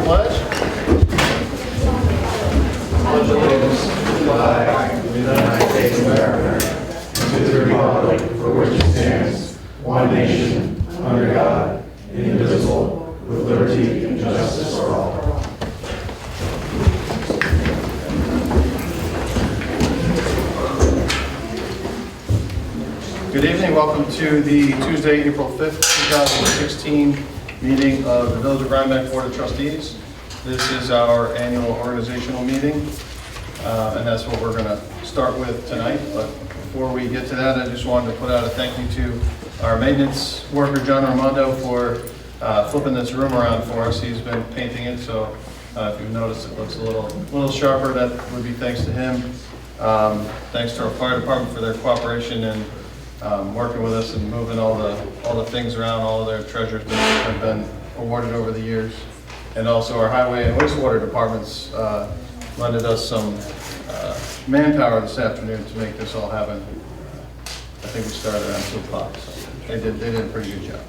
pledge. Pledge allegiance to the flag of the United States of America, and to the republic for which it stands, one nation, under God, indivisible, with liberty and justice for all. Good evening. Welcome to the Tuesday, April 5th, 2016 meeting of the Village of Rhinebeck Board of Trustees. This is our annual organizational meeting, and that's what we're going to start with tonight. But before we get to that, I just wanted to put out a thank you to our maintenance worker, John Armando, for flipping this room around for us. He's been painting it, so if you've noticed, it looks a little sharper. That would be thanks to him. Thanks to our fire department for their cooperation and working with us and moving all the things around, all of their treasures that have been awarded over the years. And also our highway and wastewater departments lended us some manpower this afternoon to make this all happen. I think we started around 2 o'clock, so they did a pretty good job.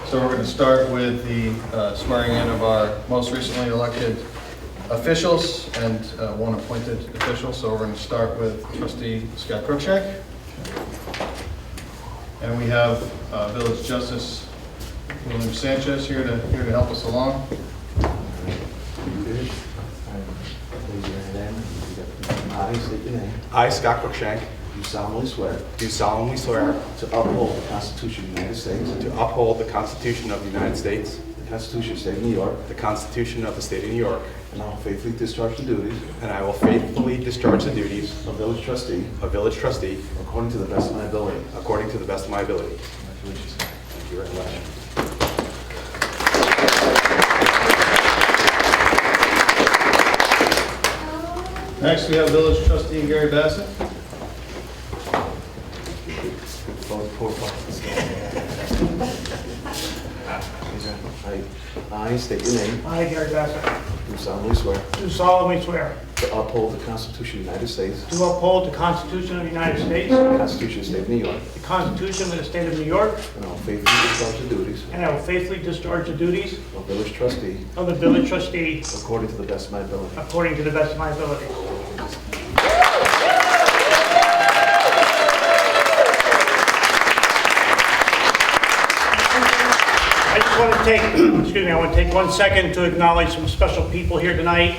So we're going to start with the swearing in of our most recently elected officials and one appointed official. So we're going to start with Trustee Scott Cruikshank. And we have Village Justice William Sanchez here to help us along. I state your name. I, Scott Cruikshank, Do solemnly swear to uphold the Constitution of the United States, to uphold the Constitution of the United States, the Constitution of the State of New York, the Constitution of the State of New York, and I will faithfully discharge the duties and I will faithfully discharge the duties of village trustee of village trustee according to the best of my ability. according to the best of my ability. Congratulations. Thank you very much. Next, we have Village Trustee Gary Bassett. I state your name. I, Gary Bassett, Do solemnly swear do solemnly swear to uphold the Constitution of the United States, to uphold the Constitution of the United States, the Constitution of the State of New York, the Constitution of the State of New York, and I will faithfully discharge the duties and I will faithfully discharge the duties of village trustee of the village trustee according to the best of my ability. according to the best of my ability. I just want to take, I want to take 1 second to acknowledge some special people here tonight.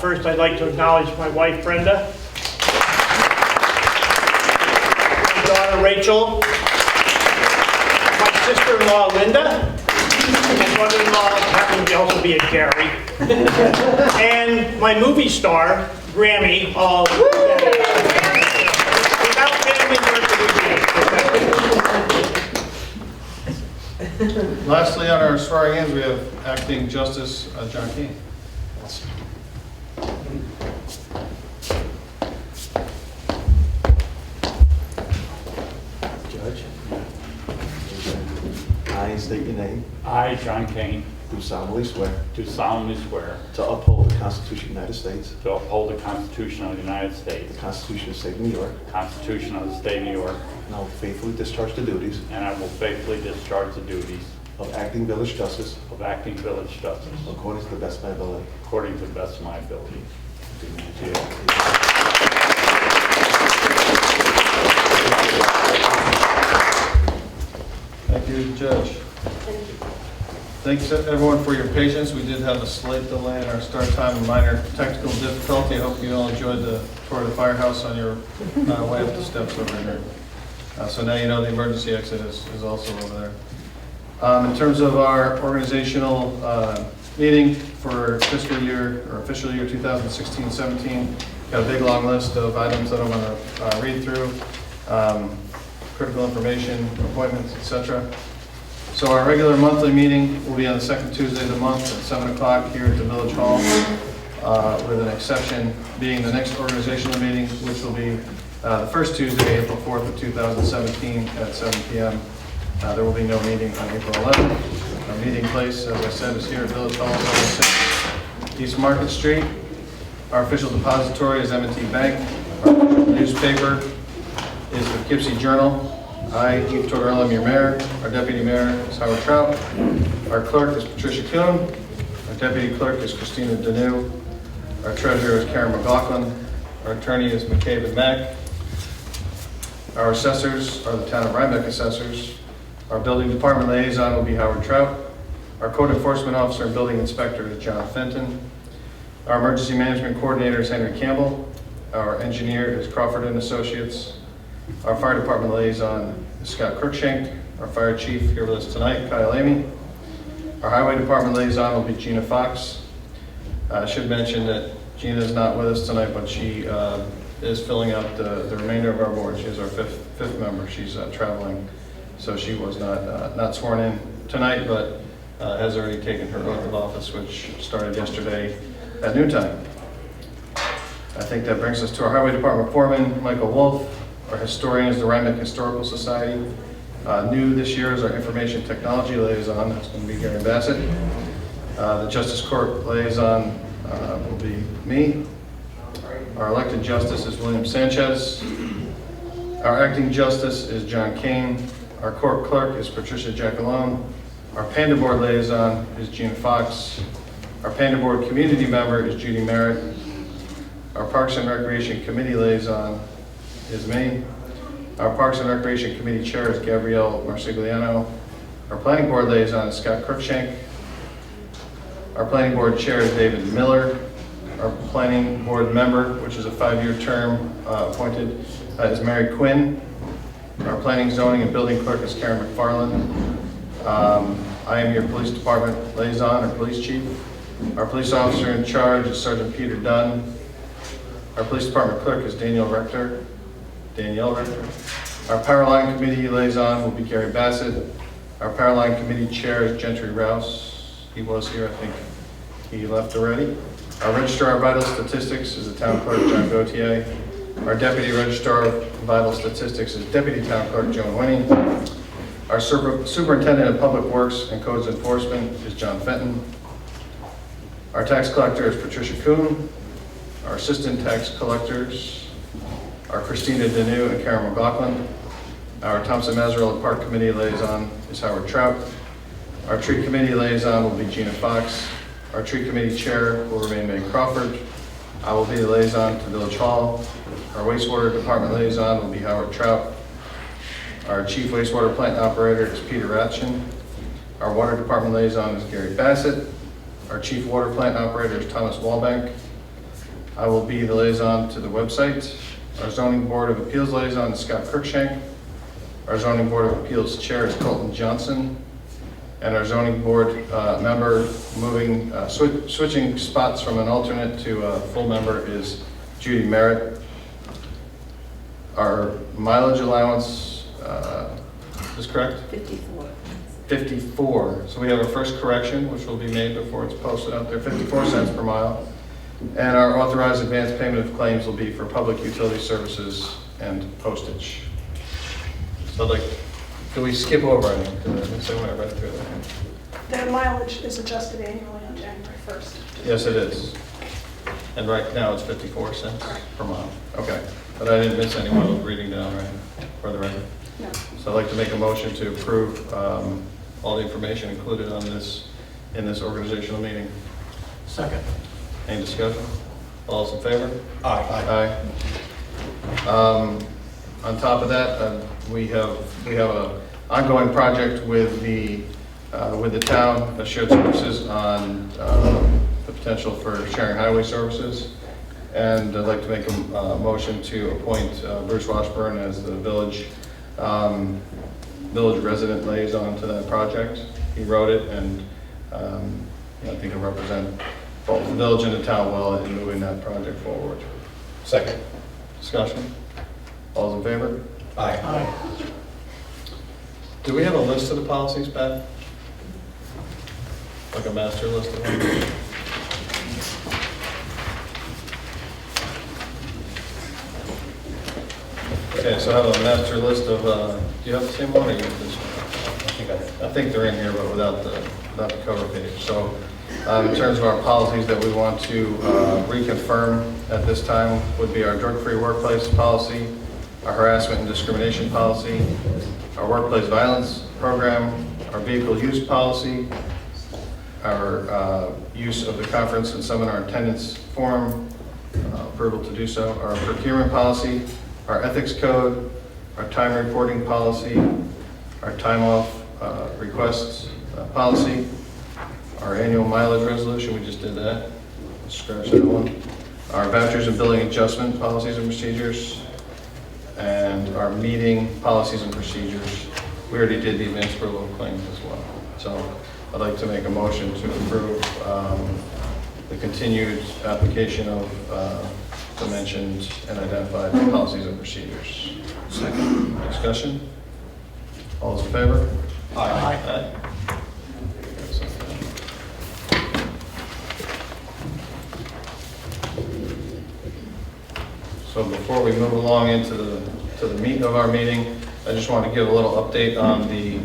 First, I'd like to acknowledge my wife, Brenda, my daughter, Rachel, my sister-in-law, Linda, my brother-in-law happens to also be a Gary, and my movie star, Grammy, all without family, where could we be? Lastly, on our swearing in, we have Acting Justice John Keane. Judge, I state your name. I, John Kane, Do solemnly swear do solemnly swear to uphold the Constitution of the United States, to uphold the Constitution of the United the States, Constitution of the State of New York, the Constitution of the State of New York, and I will faithfully discharge the duties and I will faithfully discharge the duties of acting village justice of acting village justice according to the best of my ability. according to the best of my ability. Thank you, Judge. Thanks everyone for your patience. We did have a slight delay in our start time and minor technical difficulty. I hope you all enjoyed the tour of the firehouse on your way up the steps over here. So now you know the emergency exit is also over there. In terms of our organizational meeting for fiscal year or official year 2016-17, got a big long list of items that I'm going to read through, critical information, appointments, etc. So our regular monthly meeting will be on the second Tuesday of the month at 7 o'clock here at the Village Hall, with an exception being the next organizational meeting, which will be the first Tuesday, April 4th of 2017 at 7 p.m. There will be no meeting on April 11th. Our meeting place, as I said, is here at Village Hall, 706 East Market Street. Our official depository is M&T Bank. Our official newspaper is the Poughkeepsie Journal. I, Heath Tortorella, am your mayor. Our deputy mayor is Howard Trout. Our clerk is Patricia Kuhn. Our deputy clerk is Christina Deneau. Our treasurer is Karen McLaughlin. Our attorney is McCabe Mack. Our assessors are the town of Rhinebeck assessors. Our building department liaison will be Howard Trout. Our code enforcement officer and building inspector is John Fenton. Our emergency management coordinator is Henry Campbell. Our engineer is Crawford and Associates. Our fire department liaison is Scott Cruikshank. Our fire chief here with us tonight, Kyle Amy. Our highway department liaison will be Gina Fox. I should mention that Gina is not with us tonight, but she is filling out the remainder of our board. She is our fifth member. She's traveling, so she was not sworn in tonight, but has already taken her oath of office, which started yesterday at noontime. I think that brings us to our highway department foreman, Michael Wolf. Our historian is the Rhinebeck Historical Society. New this year is our information technology liaison. That's going to be Gary Bassett. The Justice Court liaison will be me. Our elected justice is William Sanchez. Our acting justice is John Kane. Our court clerk is Patricia Jackalone. Our Panda Board liaison is Gina Fox. Our Panda Board community member is Judy Merritt. Our Parks and Recreation Committee liaison is me. Our Parks and Recreation Committee chair is Gabrielle Marsigliano. Our Planning Board liaison is Scott Cruikshank. Our Planning Board chair is David Miller. Our Planning Board member, which is a 5-year term appointed, is Mary Quinn. Our Planning, Zoning, and Building clerk is Karen McFarland. I am your Police Department liaison or police chief. Our police officer in charge is Sergeant Peter Dunn. Our Police Department clerk is Danielle Rector. Our Power Line Committee liaison will be Gary Bassett. Our Power Line Committee chair is Gentry Rouse. He was here, I think he left already. Our Registrar of Vital Statistics is the Town Clerk, John Gautier. Our Deputy Registrar of Vital Statistics is Deputy Town Clerk, Joan Winnie. Our Superintendent of Public Works and Codes Enforcement is John Fenton. Our Tax Collector is Patricia Kuhn. Our Assistant Tax Collectors are Christina Deneau and Karen McLaughlin. Our Thompson Mazzarella Park Committee liaison is Howard Trout. Our Tree Committee liaison will be Gina Fox. Our Tree Committee chair will remain Meg Crawford. I will be the liaison to Village Hall. Our Wastewater Department liaison will be Howard Trout. Our Chief Wastewater Plant Operator is Peter Ratchen. Our Water Department liaison is Gary Bassett. Our Chief Water Plant Operator is Thomas Walbank. I will be the liaison to the website. Our Zoning Board of Appeals liaison is Scott Cruikshank. Our Zoning Board of Appeals chair is Colton Johnson. And our Zoning Board member switching spots from an alternate to a full member is Judy Merritt. Our mileage allowance is correct? 54. 54. So we have our first correction, which will be made before it's posted out there, 54 cents per mile. And our authorized advance payment of claims will be for public utility services and postage. So can we skip over anything? I read through that. The mileage is adjusted annually on January 1st. Yes, it is. And right now it's 54 cents per mile. Okay. But I didn't miss anyone. I was reading down right for the record. No. So I'd like to make a motion to approve all the information included on this in this organizational meeting. Second. Any discussion? All those in favor? Aye. Aye. On top of that, we have an ongoing project with the town of shared services on the potential for sharing highway services. And I'd like to make a motion to appoint Bruce Washburn as the village resident liaison to that project. He wrote it, and I think he'll represent both the village and the town well in moving that project forward. Second. Discussion? All those in favor? Aye. Do we have a list of the policies, Pat? Like a master list of them? Okay, so I have a master list of, do you have the same one or you have this one? I think they're in here, but without the cover page. So in terms of our policies that we want to reconfirm at this time would be our drug-free workplace policy, our harassment and discrimination policy, our workplace violence program, our vehicle use policy, our use of the conference and seminar attendance form, approval to do so, our procurement policy, our ethics code, our time reporting policy, our time off requests policy, our annual mileage resolution, we just did that, scratch that one, our vouchers and billing adjustment policies and procedures, and our meeting policies and procedures. We already did the advanced approval of claims as well. So I'd like to make a motion to approve the continued application of the mentioned and identified policies and procedures. Second. Discussion? All those in favor? Aye. So before we move along into the meat of our meeting, I just want to give a little update on the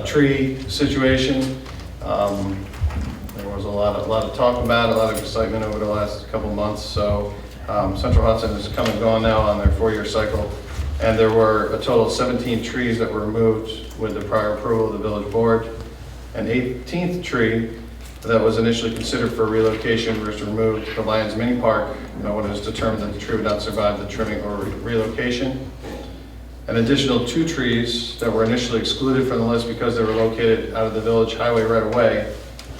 tree situation. There was a lot of talk about it, a lot of excitement over the last couple of months. So Central Hudson is come and gone now on their 4-year cycle, and there were a total of 17 trees that were removed with the prior approval of the village board. An 18th tree that was initially considered for relocation was removed at the Lions Mini Park when it was determined that the tree would not survive the trimming or relocation. An additional 2 trees that were initially excluded from the list because they were located out of the village highway right away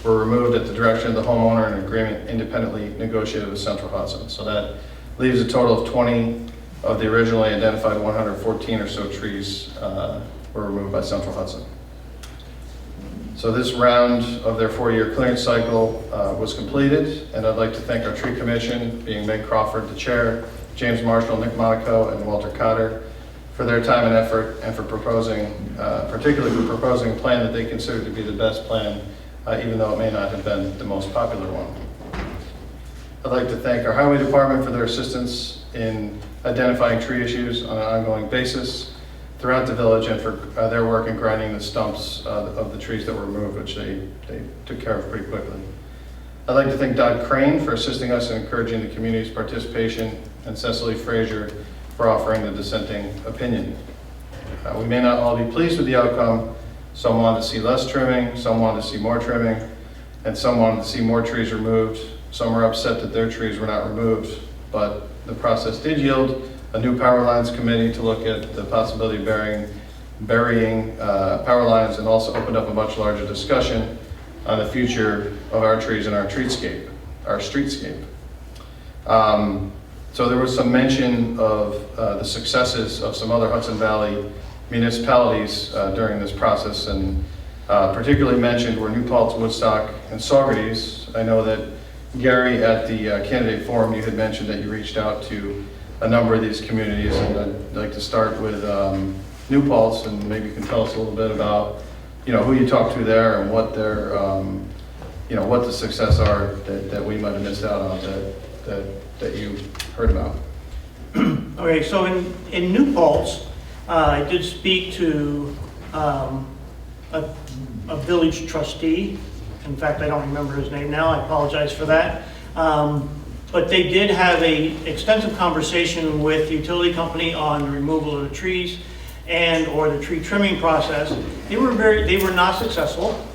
were removed at the direction of the homeowner in an agreement independently negotiated with Central Hudson. So that leaves a total of 20 of the originally identified 114 or so trees were removed by Central Hudson. So this round of their 4-year clearance cycle was completed, and I'd like to thank our tree commission, being Meg Crawford, the chair, James Marshall, Nick Monaco, and Walter Cotter, for their time and effort, and for proposing, particularly for proposing a plan that they consider to be the best plan, even though it may not have been the most popular one. I'd like to thank our highway department for their assistance in identifying tree issues on an ongoing basis throughout the village, and for their work in grinding the stumps of the trees that were removed, which they took care of pretty quickly. I'd like to thank Dodd Crane for assisting us in encouraging the community's participation, and Cecily Frazier for offering the dissenting opinion. We may not all be pleased with the outcome. Some wanted to see less trimming, some wanted to see more trimming, and some wanted to see more trees removed. Some were upset that their trees were not removed, but the process did yield a new power lines committee to look at the possibility of burying power lines, and also opened up a much larger discussion on the future of our trees and our streetscape. So there was some mention of the successes of some other Hudson Valley municipalities during this process, and particularly mentioned were New Paltz, Woodstock, and Saugerties. I know that Gary, at the candidate forum, you had mentioned that you reached out to a number of these communities, and I'd like to start with New Paltz, and maybe you can tell us a little bit about, who you talked to there and what their, what the success are that we might have missed out on that you heard about. Okay, so in New Paltz, I did speak to a village trustee. In fact, I don't remember his name now. I apologize for that. But they did have an extensive conversation with the utility company on the removal of the trees or the tree trimming process. They were not successful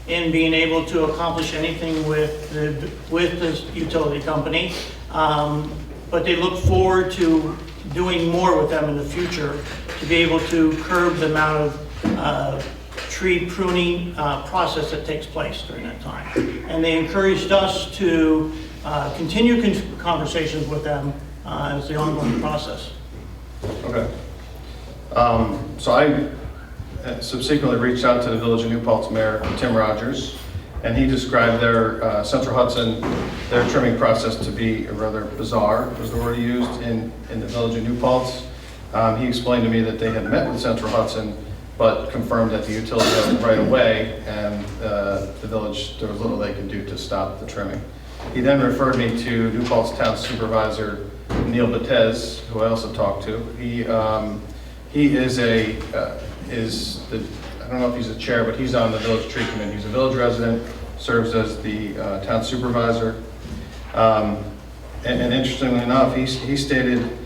in being able to accomplish anything with the utility company. But they look forward to doing more with them in the future to be able to curb the amount of tree pruning process that takes place during that time. And they encouraged us to continue conversations with them as the ongoing process. Okay. So I subsequently reached out to the Village of New Paltz Mayor, Tim Rogers, and he described their Central Hudson, their trimming process to be rather bizarre, was the word he used, in the Village of New Paltz. He explained to me that they had met with Central Hudson, but confirmed that the utility had right away, and the village, there was little they could do to stop the trimming. He then referred me to New Paltz Town Supervisor Neil Batez, who I also talked to. He is I don't know if he's a chair, but he's on the village tree committee. He's a village resident, serves as the town supervisor. And interestingly enough, he stated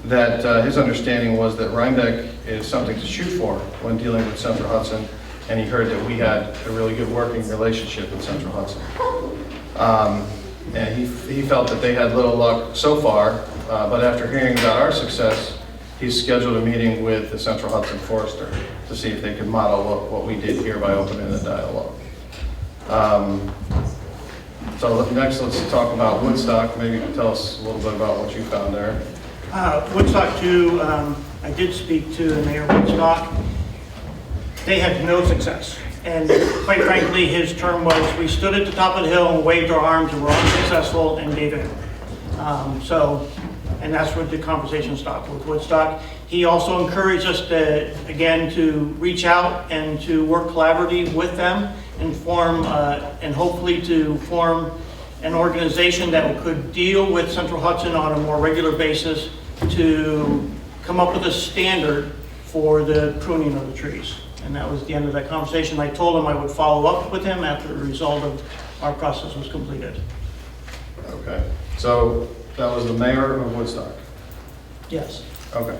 that his understanding was that Rhinebeck is something to shoot for when dealing with Central Hudson, and he heard that we had a really good working relationship with Central Hudson. And he felt that they had little luck so far, but after hearing about our success, he's scheduled a meeting with the Central Hudson Forester to see if they could model what we did here by opening the dialogue. So next, let's talk about Woodstock. Maybe you can tell us a little bit about what you found there. Woodstock too, I did speak to Mayor Woodstock. They had no success. And quite frankly, his term was, we stood at the top of the hill and waved our arms and were unsuccessful and gave in. And that's where the conversation stopped with Woodstock. He also encouraged us to, again, to reach out and to work collaboratively with them and form, and hopefully to form an organization that could deal with Central Hudson on a more regular basis to come up with a standard for the pruning of the trees. And that was the end of that conversation. I told him I would follow up with him after the result of our process was completed. Okay, so that was the mayor of Woodstock. Yes. Okay.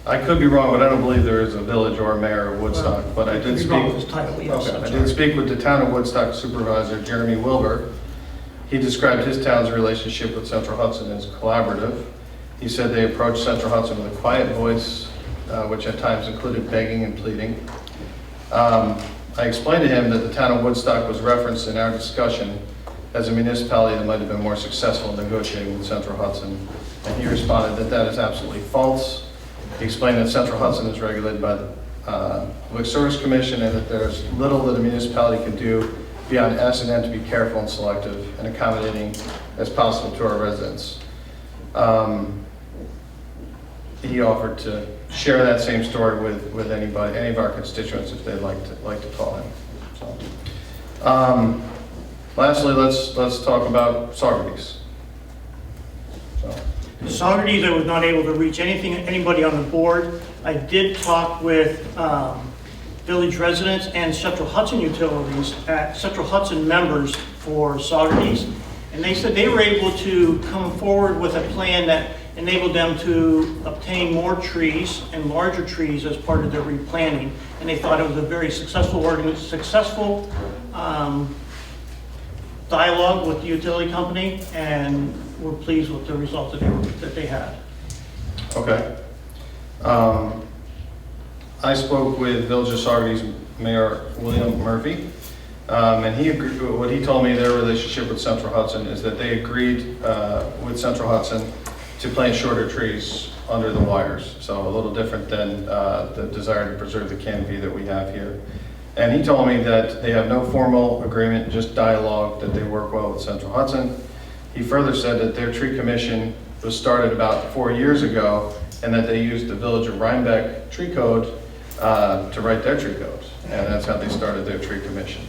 I could be wrong, but I don't believe there is a village or a mayor of Woodstock, but I did Could be wrong with speak. his title, yes. Okay, I'm I sorry. did speak with the town of Woodstock supervisor, Jeremy Wilbur. He described his town's relationship with Central Hudson as collaborative. He said they approached Central Hudson with a quiet voice, which at times included begging and pleading. I explained to him that the town of Woodstock was referenced in our discussion as a municipality that might have been more successful in negotiating with Central Hudson, and he responded that that is absolutely false. He explained that Central Hudson is regulated by the Public Service Commission and that there's little that a municipality can do beyond asking them to be careful and selective and accommodating as possible to our residents. He offered to share that same story with anybody, any of our constituents, if they'd like to call him. So, lastly, let's talk about Saugerties. So, Saugerties, I was not able to reach anybody on the board. I did talk with village residents and Central Hudson Utilities, Central Hudson members for Saugerties, and they said they were able to come forward with a plan that enabled them to obtain more trees and larger trees as part of their replanting, and they thought it was a very successful dialogue with the utility company, and we're pleased with the results that they had. okay. I spoke with Village of Saugerties Mayor William Murphy, and he agreed. What he told me their relationship with Central Hudson is that they agreed with Central Hudson to plant shorter trees under the wires, so a little different than the desire to preserve the canopy that we have here. And he told me that they have no formal agreement, just dialogue, that they work well with Central Hudson. He further said that their tree commission was started about 4 years ago, and that they used the Village of Rhinebeck tree code to write their tree codes, and that's how they started their tree commission.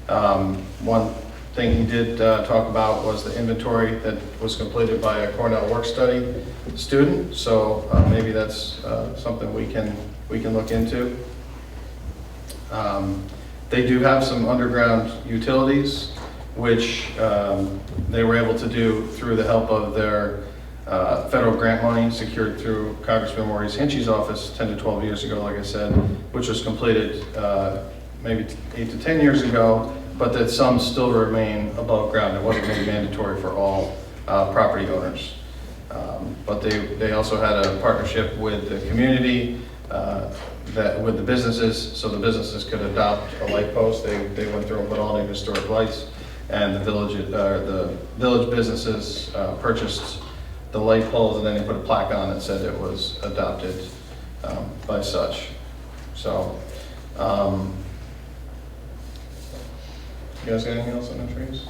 One thing he did talk about was the inventory that was completed by a Cornell work-study student, so maybe that's something we can look into. They do have some underground utilities, which they were able to do through the help of their federal grant money secured through Congressman Maurice Hinchey's office 10 to 12 years ago, like I said, which was completed maybe 8 to 10 years ago, but that some still remain above ground. It wasn't made mandatory for all property owners. But they also had a partnership with the community, with the businesses, so the businesses could adopt a light post. They went through and put all new historic lights, and the village businesses purchased the light poles, and then they put a plaque on that said it was adopted by such. So, you guys got anything else on the trees?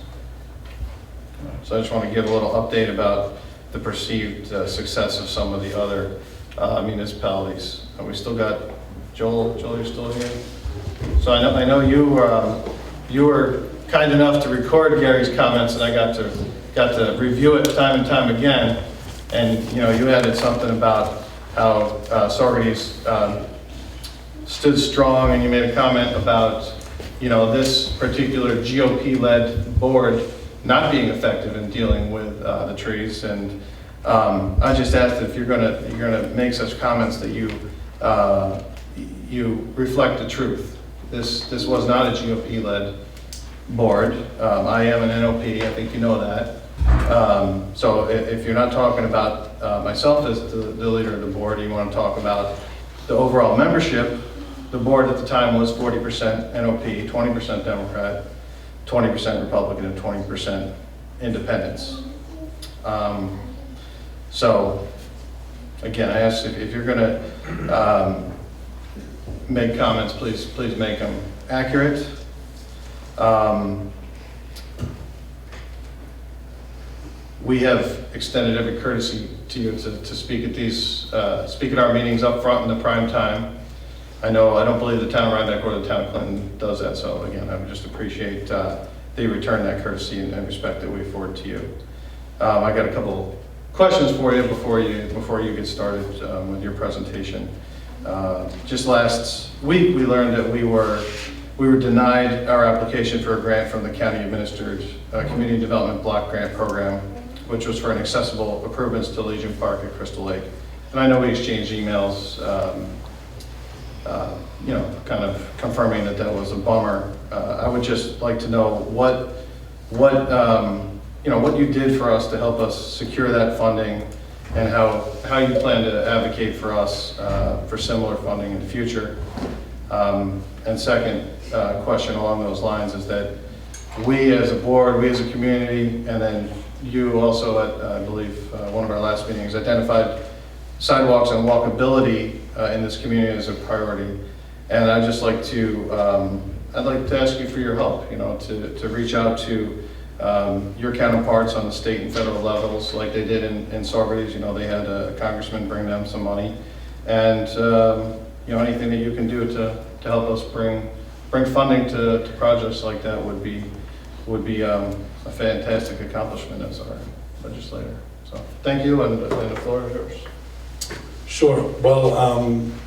So I just want to give a little update about the perceived success of some of the other municipalities. We still got Joel. Joel, you're still here. So I know you were kind enough to record Gary's comments, and I got to review it time and time again. And you added something about how Saugerties stood strong, and you made a comment about this particular GOP-led board not being effective in dealing with the trees. And I just asked if you're gonna make such comments that you reflect the truth. This was not a GOP-led board. I am an NOP, I think you know that. So if you're not talking about myself as the leader of the board, you want to talk about the overall membership, the board at the time was 40% NOP, 20% Democrat, 20% Republican, and 20% independents. So again, I ask if you're going to make comments, please make them accurate. We have extended every courtesy to you to speak at speak at our meetings up front in the prime time. I don't believe the town of Rhinebeck or the town of Clinton does that, so again, I would just appreciate that you return that courtesy and respect that we afford to you. I got a couple questions for you before you get started with your presentation. Just last week, we learned that we were denied our application for a grant from the county-administered Community Development Block Grant Program, which was for an accessible improvements to Legion Park at Crystal Lake. And I know we exchanged emails, kind of confirming that was a bummer. I would just like to know what you did for us to help us secure that funding, and how you plan to advocate for us for similar funding in the future. And second question along those lines is that we as a board, we as a community, and then you also at, I believe, one of our last meetings identified sidewalks and walkability in this community as a priority. And I'd just like to, I'd like to ask you for your help, to reach out to your counterparts on the state and federal levels, like they did in Saugerties. They had a congressman bring them some money, and anything that you can do to help us bring funding to projects like that would be a fantastic accomplishment as our legislator. So thank you, and the floor is yours. Sure. Well,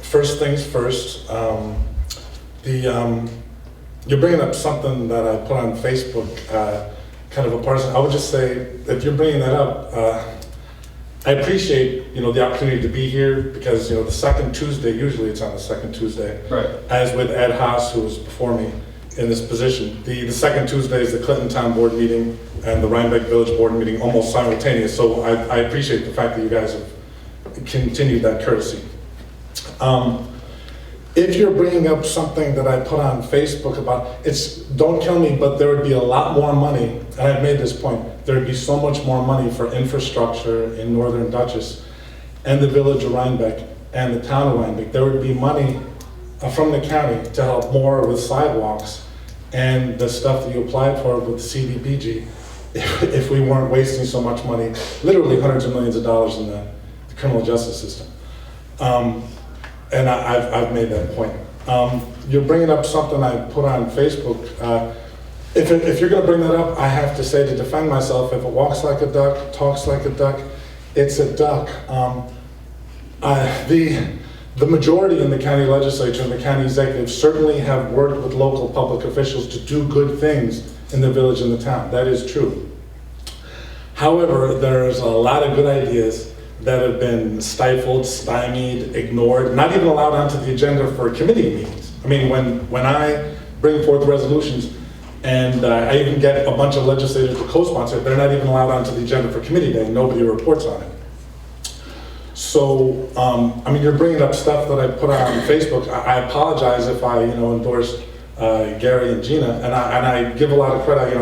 first things first. You're bringing up something that I put on Facebook, kind of a partisan. I would just say, if you're bringing that up, I appreciate the opportunity to be here, because the second Tuesday, usually it's on the second Tuesday, Right. as with Ed Haas, who was before me in this position. The second Tuesday is the Clinton Town Board meeting and the Rhinebeck Village Board meeting, almost simultaneous. So I appreciate the fact that you guys have continued that courtesy. If you're bringing up something that I put on Facebook about, don't kill me, but there would be a lot more money, and I've made this point, there would be so much more money for infrastructure in Northern Dutchess and the village of Rhinebeck and the town of Rhinebeck. There would be money from the county to help more with sidewalks and the stuff that you applied for with CDBG if we weren't wasting so much money, literally hundreds of millions of dollars in the criminal justice system. And I've made that point. You're bringing up something I put on Facebook. If you're going to bring that up, I have to say, to defend myself, if it walks like a duck, talks like a duck, it's a duck. The majority in the county legislature and the county executive certainly have worked with local public officials to do good things in the village and the town. That is true. However, there's a lot of good ideas that have been stifled, stymied, ignored, not even allowed onto the agenda for committee meetings. I mean, when I bring forth resolutions, and I even get a bunch of legislators to co-sponsor, they're not even allowed onto the agenda for committee day, nobody reports on it. So, you're bringing up stuff that I put on Facebook. I apologize if I, endorsed Gary and Gina, and I give a lot of credit,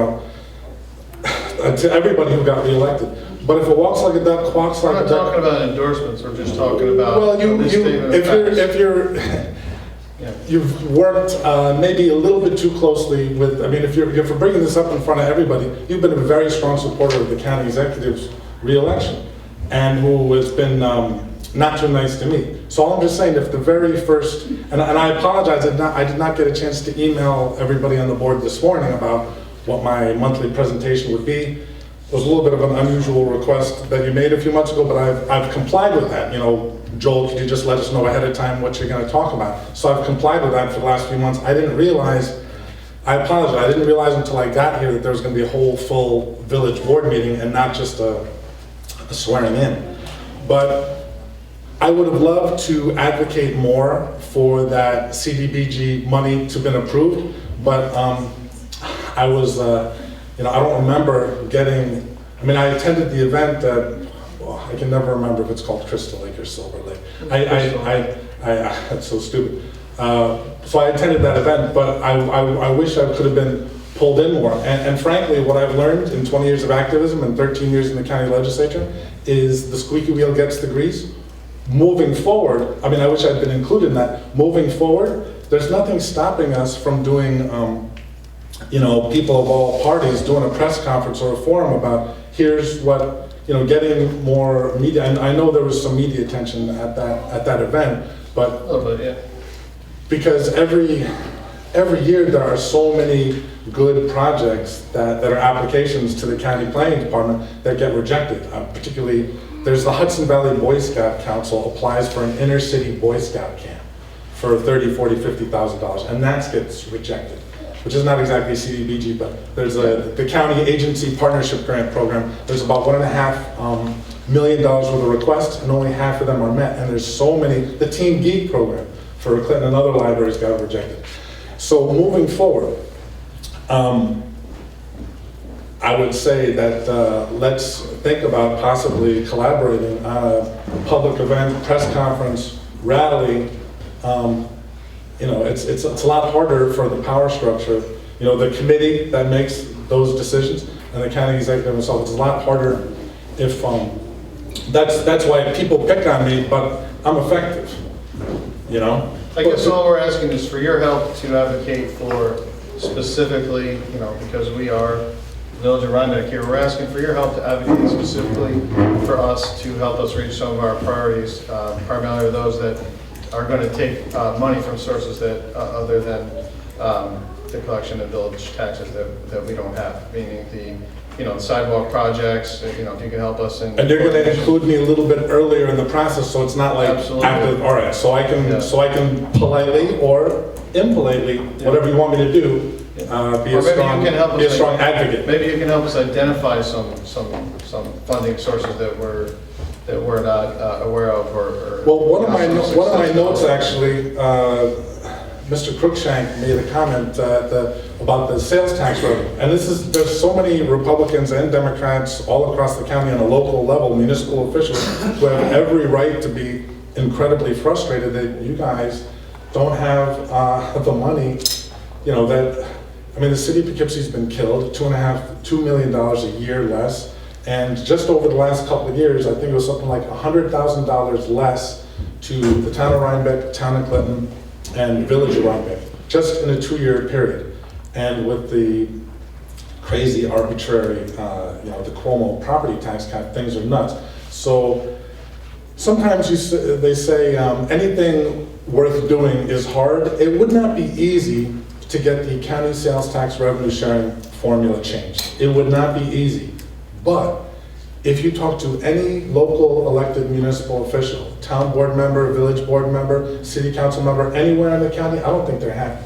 to everybody who got reelected. But if it walks like a duck, quacks like a duck. We're not talking about endorsements, we're just talking about. Well, you've worked maybe a little bit too closely with, if you're bringing this up in front of everybody, you've been a very strong supporter of the county executive's reelection, and who has been not too nice to me. So all I'm just saying, if the very first, and I apologize, I did not get a chance to email everybody on the board this morning about what my monthly presentation would be. It was a little bit of an unusual request that you made a few months ago, but I've complied with that. Joel, could you just let us know ahead of time what you're going to talk about? So I've complied with that for the last few months. I apologize, I didn't realize until I got here that there was going to be a whole full village board meeting and not just a swearing in. But I would have loved to advocate more for that CDBG money to been approved, but I was, I don't remember getting, I attended the event that, well, I can never remember if it's called Crystal Lake or Silver Lake. That's so stupid. So I attended that event, but I wish I could have been pulled in more. And frankly, what I've learned in 20 years of activism and 13 years in the county legislature is the squeaky wheel gets the grease. Moving forward, I wish I'd been included in that. Moving forward, there's nothing stopping us from doing, people of all parties doing a press conference or a forum about here's what, getting more media. And I know there was some media attention at that event, but A little bit, yeah. because every year there are so many good projects that are applications to the county planning department that get rejected. Particularly, there's the Hudson Valley Boy Scout Council applies for an inner city Boy Scout camp for $30,000, $40,000, $50,000, and that gets rejected, which is not exactly CDBG, but there's the county agency partnership grant program. There's about $1.5 million worth of requests, and only half of them are met. And there's so many. The Teen Geek program for Clinton and other libraries got rejected. So moving forward, I would say that let's think about possibly collaborating on a public event, press conference, rally. It's a lot harder for the power structure. The committee that makes those decisions and the county executive himself. It's a lot harder if that's why people pick on me, but I'm effective. I guess all we're asking is for your help to advocate for specifically, because we are Village of Rhinebeck here, we're asking for your help to advocate specifically for us to help us reach some of our priorities, primarily those that are going to take money from sources that other than the collection of village taxes that we don't have, meaning the sidewalk projects. If you can help us. And they're going to include me a little bit earlier in the process, so it's not like Absolutely. after. All right, so I can politely or impolitely, whatever you want me to do, be Or a maybe you can help us strong advocate. Maybe you can help us identify some funding sources that we're not aware of, or Well, one of my notes actually, Mr. Cruikshank made a comment about the sales tax revenue, and there's so many Republicans and Democrats all across the county on a local level, municipal officials, who have every right to be incredibly frustrated that you guys don't have the money. The city of Poughkeepsie's been killed, $2 million a year less. And just over the last couple of years, I think it was something like $100,000 less to the town of Rhinebeck, town of Clinton, and village of Rhinebeck, just in a 2-year period. And with the crazy, arbitrary, the Cuomo property tax cap, things are nuts. So sometimes they say anything worth doing is hard. It would not be easy to get the county sales tax revenue sharing formula changed. It would not be easy. But if you talk to any local elected municipal official, town board member, village board member, city council member, anywhere in the county, I don't think they're happy.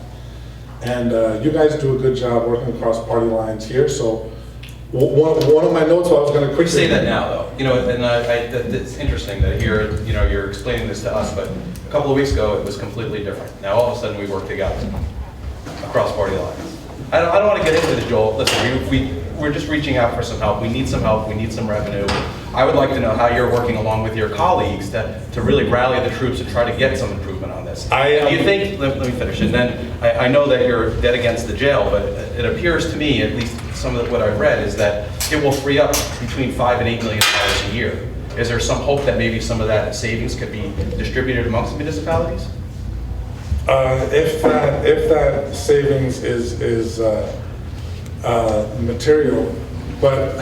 And you guys do a good job working across party lines here. So one of my notes, I was going to quickly say that now, though. And it's interesting that here, you're explaining this to us, but a couple of weeks ago it was completely different. Now all of a sudden we work together across party lines. I don't want to get into the Joel. Listen, we're just reaching out for some help. We need some help. We need some revenue. I would like to know how you're working along with your colleagues to really rally the troops and try to get some improvement on this. Do you think, let me finish, and then I know that you're dead against the jail, but it appears to me, at least some of what I've read, is that it will free up between $5 and $8 million a year. Is there some hope that maybe some of that savings could be distributed amongst the municipalities? If that savings is material, but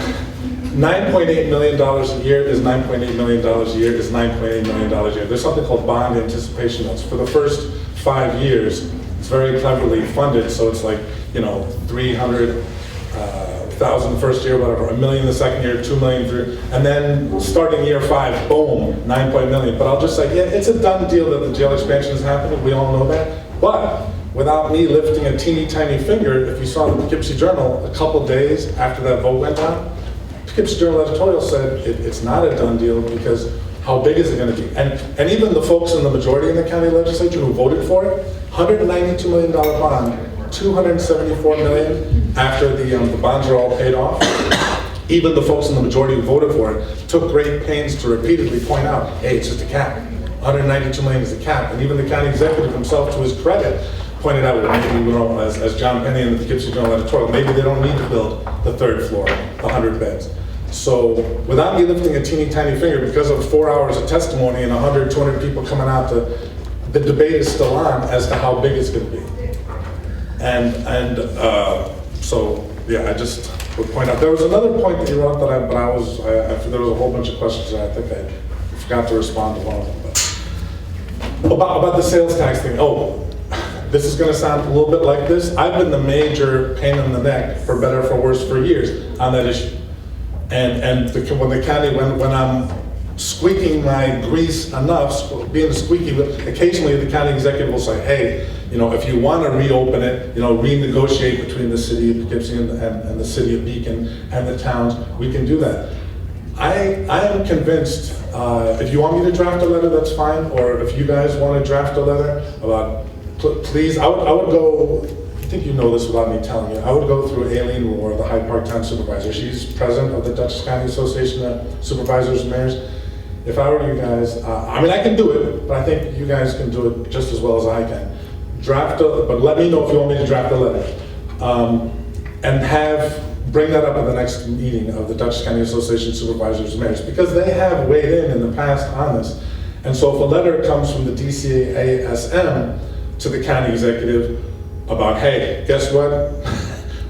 $9.8 million a year is $9.8 million a year is $9.8 million a year. There's something called bond anticipation notes. For the first 5 years, it's very cleverly funded, so it's like, 300,000 the first year, whatever, $1 million the second year, $2 million, and then starting year 5, boom, $9.8 million. But I'll just say, yeah, it's a done deal that the jail expansion is happening. We all know that. But without me lifting a teeny tiny finger, if you saw the Poughkeepsie Journal a couple days after that vote went on, Poughkeepsie Journal editorial said it's not a done deal because how big is it gonna be? And even the folks in the majority in the county legislature who voted for it, $192 million bond, $274 million after the bonds are all paid off. Even the folks in the majority who voted for it took great pains to repeatedly point out, hey, it's just a cap. 192 million is a cap. And even the county executive himself, to his credit, pointed out, well, maybe, you know, as John Penny in the Poughkeepsie Journal editorial, maybe they don't need to build the third floor, the 100 beds. So without me lifting a teeny tiny finger, because of 4 hours of testimony and 100, 200 people coming out, the debate is still on as to how big it's going to be. So yeah, I just would point out, there was another point that you brought up that there was a whole bunch of questions that I think I forgot to respond to one of them. But about the sales tax thing, this is gonna sound a little bit like this. I've been the major pain in the neck, for better or for worse, for years on that issue. When the county, when I'm squeaking my grease enough, being squeaky, occasionally the county executive will say, hey, you know, if you want to reopen it, you know, renegotiate between the city of Poughkeepsie and the city of Beacon and the towns, we can do that. I am convinced, if you want me to draft a letter, that's fine, or if you guys want to draft a letter about, please, I would go, I think you know this without me telling you, I would go through Aileen Rohr, the Hyde Park Town Supervisor. She's president of the Dutchess County Association of Supervisors and Mayors. If I were you guys, I mean, I can do it, but I think you guys can do it just as well as I can. But let me know if you want me to draft a letter. And bring that up at the next meeting of the Dutchess County Association of Supervisors and Mayors, because they have weighed in the past on this. And so if a letter comes from the DCASM to the county executive about, hey, guess what?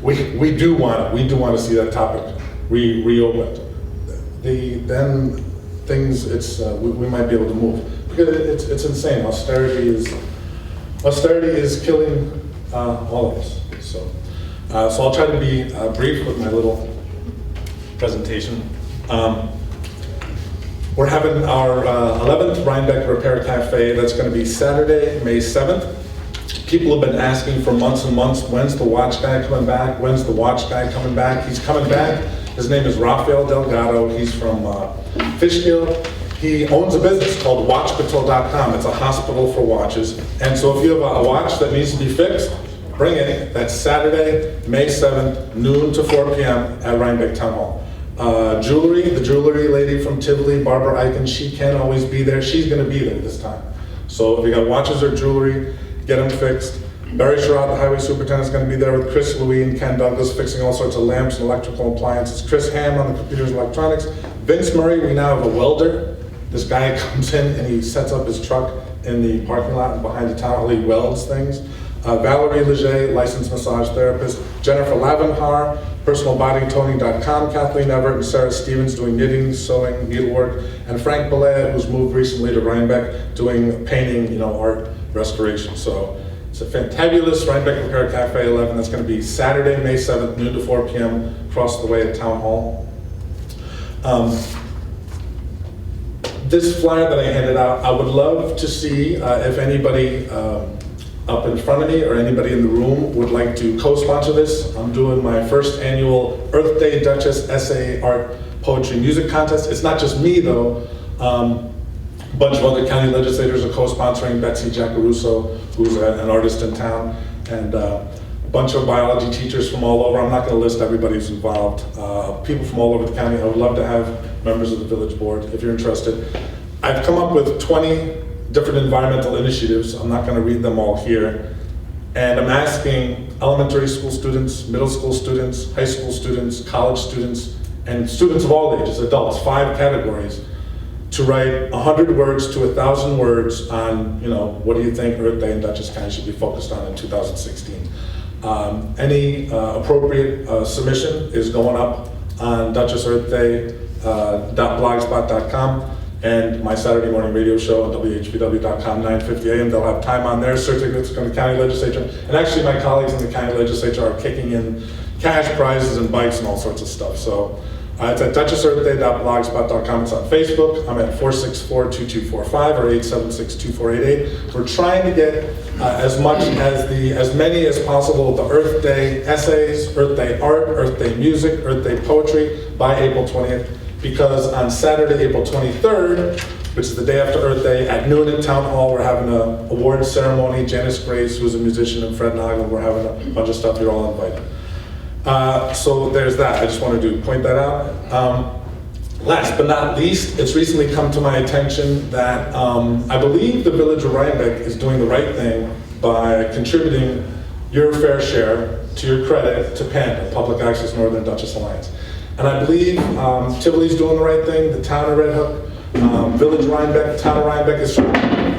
we do want to see that topic reopened. Then things, we might be able to move, because it's insane. Austerity is killing all of us. So I'll try to be brief with my little presentation. We're having our 11th Rhinebeck Repair Cafe. That's going to be Saturday, May 7th. People have been asking for months and months, when's the watch guy coming back? When's the watch guy coming back? He's coming back. His name is Rafael Delgado. He's from Fishkill. He owns a business called WatchPatrol.com. It's a hospital for watches. And so if you have a watch that needs to be fixed, bring it. That's Saturday, May 7th, noon to 4 p.m. at Rhinebeck Town Hall. Jewelry, the jewelry lady from Tivoli, Barbara Eichen, she can't always be there. She's going to be there this time. So if you got watches or jewelry, get them fixed. Barry Sherrod, the highway superintendent, is going to be there with Chris Louie and Ken Douglas fixing all sorts of lamps and electrical appliances. Chris Ham on the computers and electronics. Vince Murray, we now have a welder. This guy comes in and he sets up his truck in the parking lot and behind the town hall. He welds things. Valerie Leger, licensed massage therapist. Jennifer Lavenhar, personalbodytoning.com. Kathleen Everett and Sarah Stevens doing knitting, sewing, needlework. And Frank Belay, who's moved recently to Rhinebeck, doing painting, art restoration. So it's a fantabulous Rhinebeck Repair Cafe 11. That's going to be Saturday, May 7th, noon to 4 p.m. across the way at Town Hall. This flyer that I handed out, I would love to see if anybody up in front of me or anybody in the room would like to co-sponsor this. I'm doing my first annual Earth Day Dutchess Essay, Art, Poetry, Music Contest. It's not just me though. A bunch of other county legislators are co-sponsoring. Betsy Giacaruso, who's an artist in town, and a bunch of biology teachers from all over. I'm not going to list everybody who's involved. People from all over the county. I would love to have members of the village board if you're interested. I've come up with 20 different environmental initiatives. I'm not going to read them all here. And I'm asking elementary school students, middle school students, high school students, college students, and students of all ages, adults, 5 categories, to write 100 words to 1,000 words on, what do you think Earth Day in Dutchess County should be focused on in 2016. Any appropriate submission is going up on DutchessEarthDay.blogspot.com and my Saturday morning radio show on WHBW.com, 9:50 a.m. They'll have time on there, certificates from the county legislature. And actually my colleagues in the county legislature are kicking in cash prizes and bikes and all sorts of stuff. So it's at DutchessEarthDay.blogspot.com. It's on Facebook. I'm at 464-2245 or 876-2488. We're trying to get as many as possible of the Earth Day essays, Earth Day art, Earth Day music, Earth Day poetry by April 20th. Because on Saturday, April 23rd, which is the day after Earth Day. At noon at Town Hall, we're having an award ceremony. Janice Grace, who's a musician, and Fred Nagel, we're having a bunch of stuff. You're all invited. So there's that. I just wanted to point that out. Last but not least, it's recently come to my attention that I believe the Village of Rhinebeck is doing the right thing by contributing your fair share, to your credit, to PANDA, Public Access Northern Dutchess Alliance. And I believe Tivoli's doing the right thing, the town of Red Hook, Village Rhinebeck, town of Rhinebeck has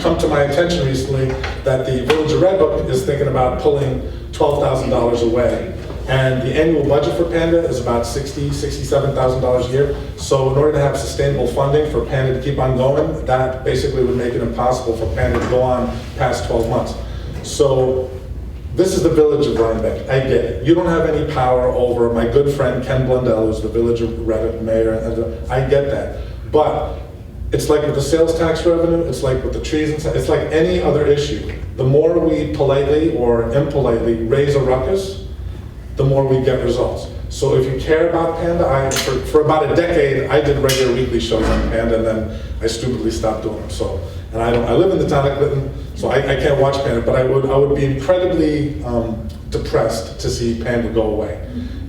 come to my attention recently that the Village of Red Hook is thinking about pulling $12,000 away. And the annual budget for PANDA is about $60,000, $67,000 a year. So in order to have sustainable funding for PANDA to keep on going, that basically would make it impossible for PANDA to go on past 12 months. So this is the Village of Rhinebeck. I get it. You don't have any power over my good friend Ken Blundell, who's the Village of Red Hook mayor. I get that. But it's like with the sales tax revenue, it's like with the trees, and it's like any other issue. The more we politely or impolitely raise a ruckus, the more we get results. So if you care about PANDA, for about a decade, I did regular weekly shows on PANDA, and then I stupidly stopped doing them. So, and I live in the town of Clinton, so I can't watch PANDA, but I would be incredibly depressed to see PANDA go away.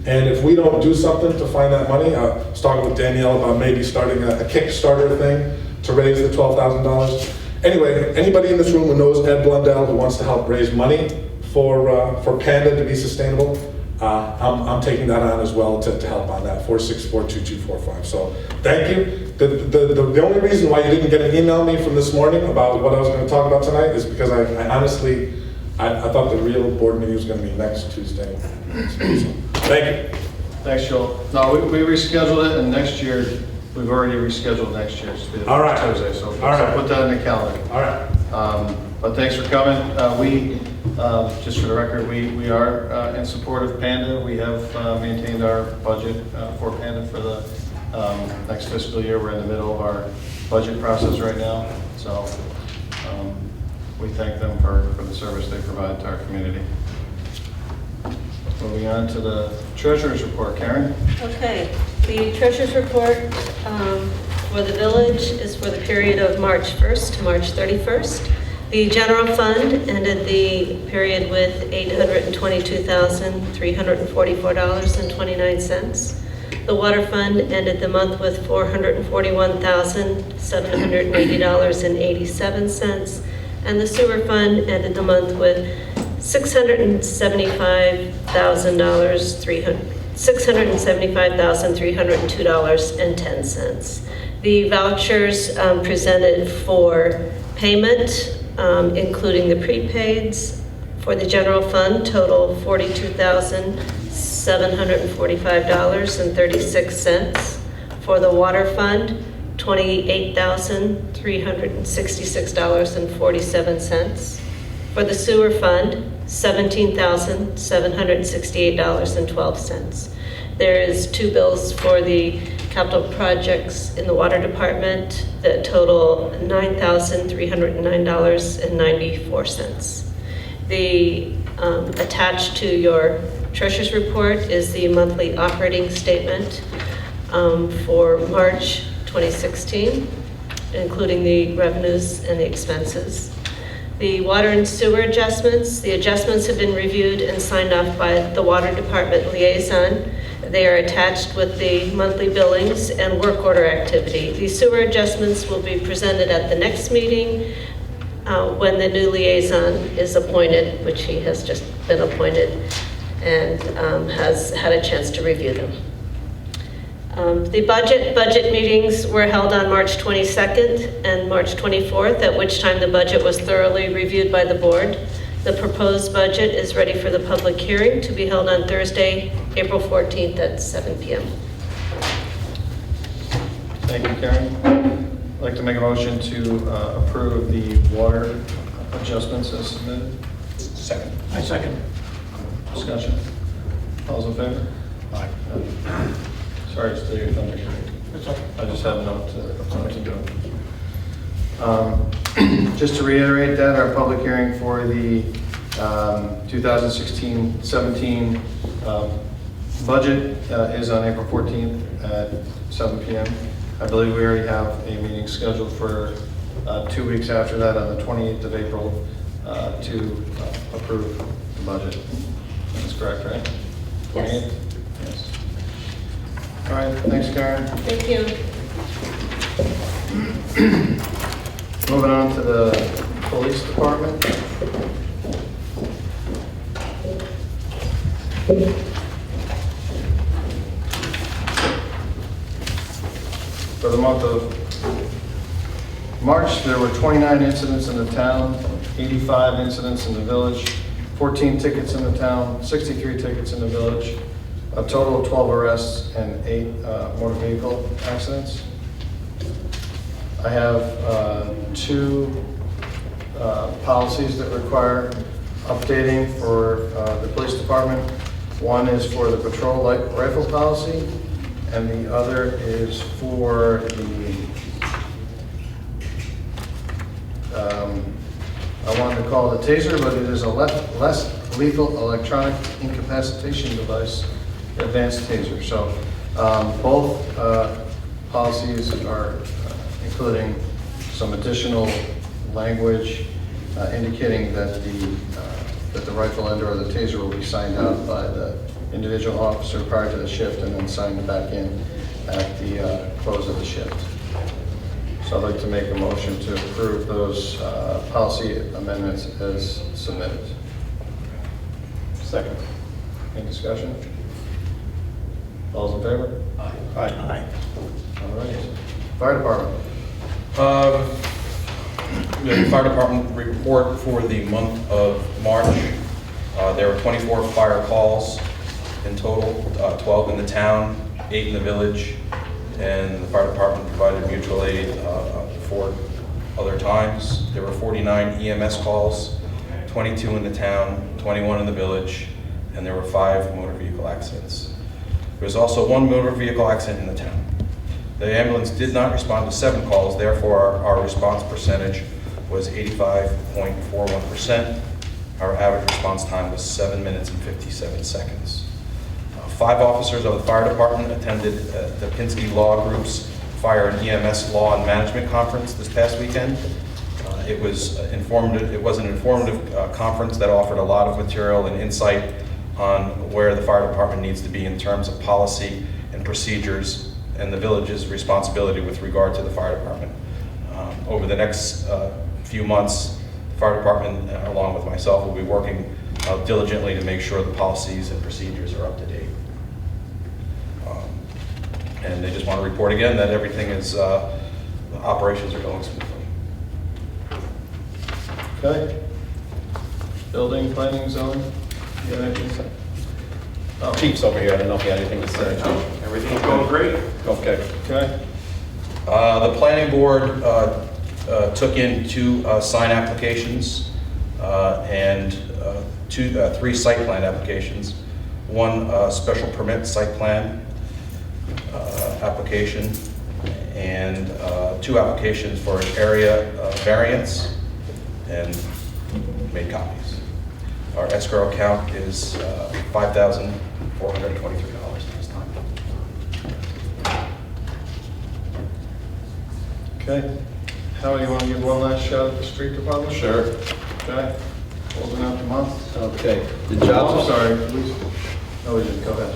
And if we don't do something to find that money, I was talking with Danielle about maybe starting a Kickstarter thing to raise the $12,000. Anyway, anybody in this room who knows Ed Blundell who wants to help raise money for PANDA to be sustainable, I'm taking that on as well to help on that, 464-2245. So thank you. The only reason why you didn't get an email me from this morning about what I was going to talk about tonight is because I honestly, I thought the real board meeting was going to be next Tuesday. So, thank you. Thanks, Joel. No, we rescheduled it, and next year, we've already rescheduled next year. All right. Tuesday, so All right. put that in the calendar. All right. But thanks for coming. Just for the record, we are in support of PANDA. We have maintained our budget for PANDA for the next fiscal year. We're in the middle of our budget process right now. So we thank them for the service they provide to our community. Moving on to the treasurer's report. Karen? Okay, the treasurer's report for the village is for the period of March 1st to March 31st. The general fund ended the period with $822,344.29. The water fund ended the month with $441,780.87. And the sewer fund ended the month with $675,302.10. The vouchers presented for payment, including the prepaids, for the general fund total $42,745.36. For the water fund, $28,366.47. For the sewer fund, $17,768.12. There is two bills for the capital projects in the water department that total $9,309.94. The attached to your treasurer's report is the monthly operating statement for March 2016, including the revenues and the expenses. The water and sewer adjustments, the adjustments have been reviewed and signed off by the water department liaison. They are attached with the monthly billings and work order activity. The sewer adjustments will be presented at the next meeting when the new liaison is appointed, which he has just been appointed, and has had a chance to review them. The budget meetings were held on March 22nd and March 24th, at which time the budget was thoroughly reviewed by the board. The proposed budget is ready for the public hearing to be held on Thursday, April 14th at 7 p.m. Thank you, Karen. I'd like to make a motion to approve the water adjustments as submitted. Second. I second. Discussion. All those in favor? Aye. Sorry to steal your thunder. I just have a note to do. Just to reiterate that, our public hearing for the 2016-17 budget is on April 14th at 7 p.m. I believe we already have a meeting scheduled for 2 weeks after that, on the 28th of April, to approve the budget. That's correct, right? 28th? Yes. All right, thanks, Karen. Thank you. Moving on to the police department. For the month of March, there were 29 incidents in the town, 85 incidents in the village, 14 tickets in the town, 63 tickets in the village, a total of 12 arrests and 8 motor vehicle accidents. I have 2 policies that require updating for the police department. One is for the patrol rifle policy, and the other is for the, I wanted to call it a taser, but it is a less lethal electronic incapacitation device, advanced taser. So both policies are including some additional language indicating that the rifle ender or the taser will be signed out by the individual officer prior to the shift and then signed back in at the close of the shift. So I'd like to make a motion to approve those policy amendments as submitted. Second. Any discussion? All's in favor? Aye. All right. Fire department. The fire department report for the month of March. There were 24 fire calls in total, 12 in the town, 8 in the village, and the fire department provided mutual aid 4 other times. There were 49 EMS calls, 22 in the town, 21 in the village, and there were 5 motor vehicle accidents. There was also 1 motor vehicle accident in the town. The ambulance did not respond to 7 calls, therefore our response percentage was 85.41%. Our average response time was 7 minutes and 57 seconds. 5 officers of the fire department attended the Pinsky Law Group's Fire and EMS Law and Management Conference this past weekend. It was informative. It was an informative conference that offered a lot of material and insight on where the fire department needs to be in terms of policy and procedures and the village's responsibility with regard to the fire department. Over the next few months, the fire department, along with myself, will be working diligently to make sure the policies and procedures are up to date. And they just want to report again that everything is, the operations are going smoothly. Okay. Building, planning, zone. You got anything to say? Oh, Chief's over here, I don't know if you had anything to say. Everything's going great? Okay. okay. The planning board took in 2 sign applications and 3 site plan applications. 1 special permit site plan application and 2 applications for an area variance, and made copies. Our escrow account is $5,423 this time. Okay. Howie, you want to give one last shot at the street department? Sure. Okay. Closing out the month. Okay. The Oh, jobs, I'm sorry. Please. No, we didn't. Go ahead.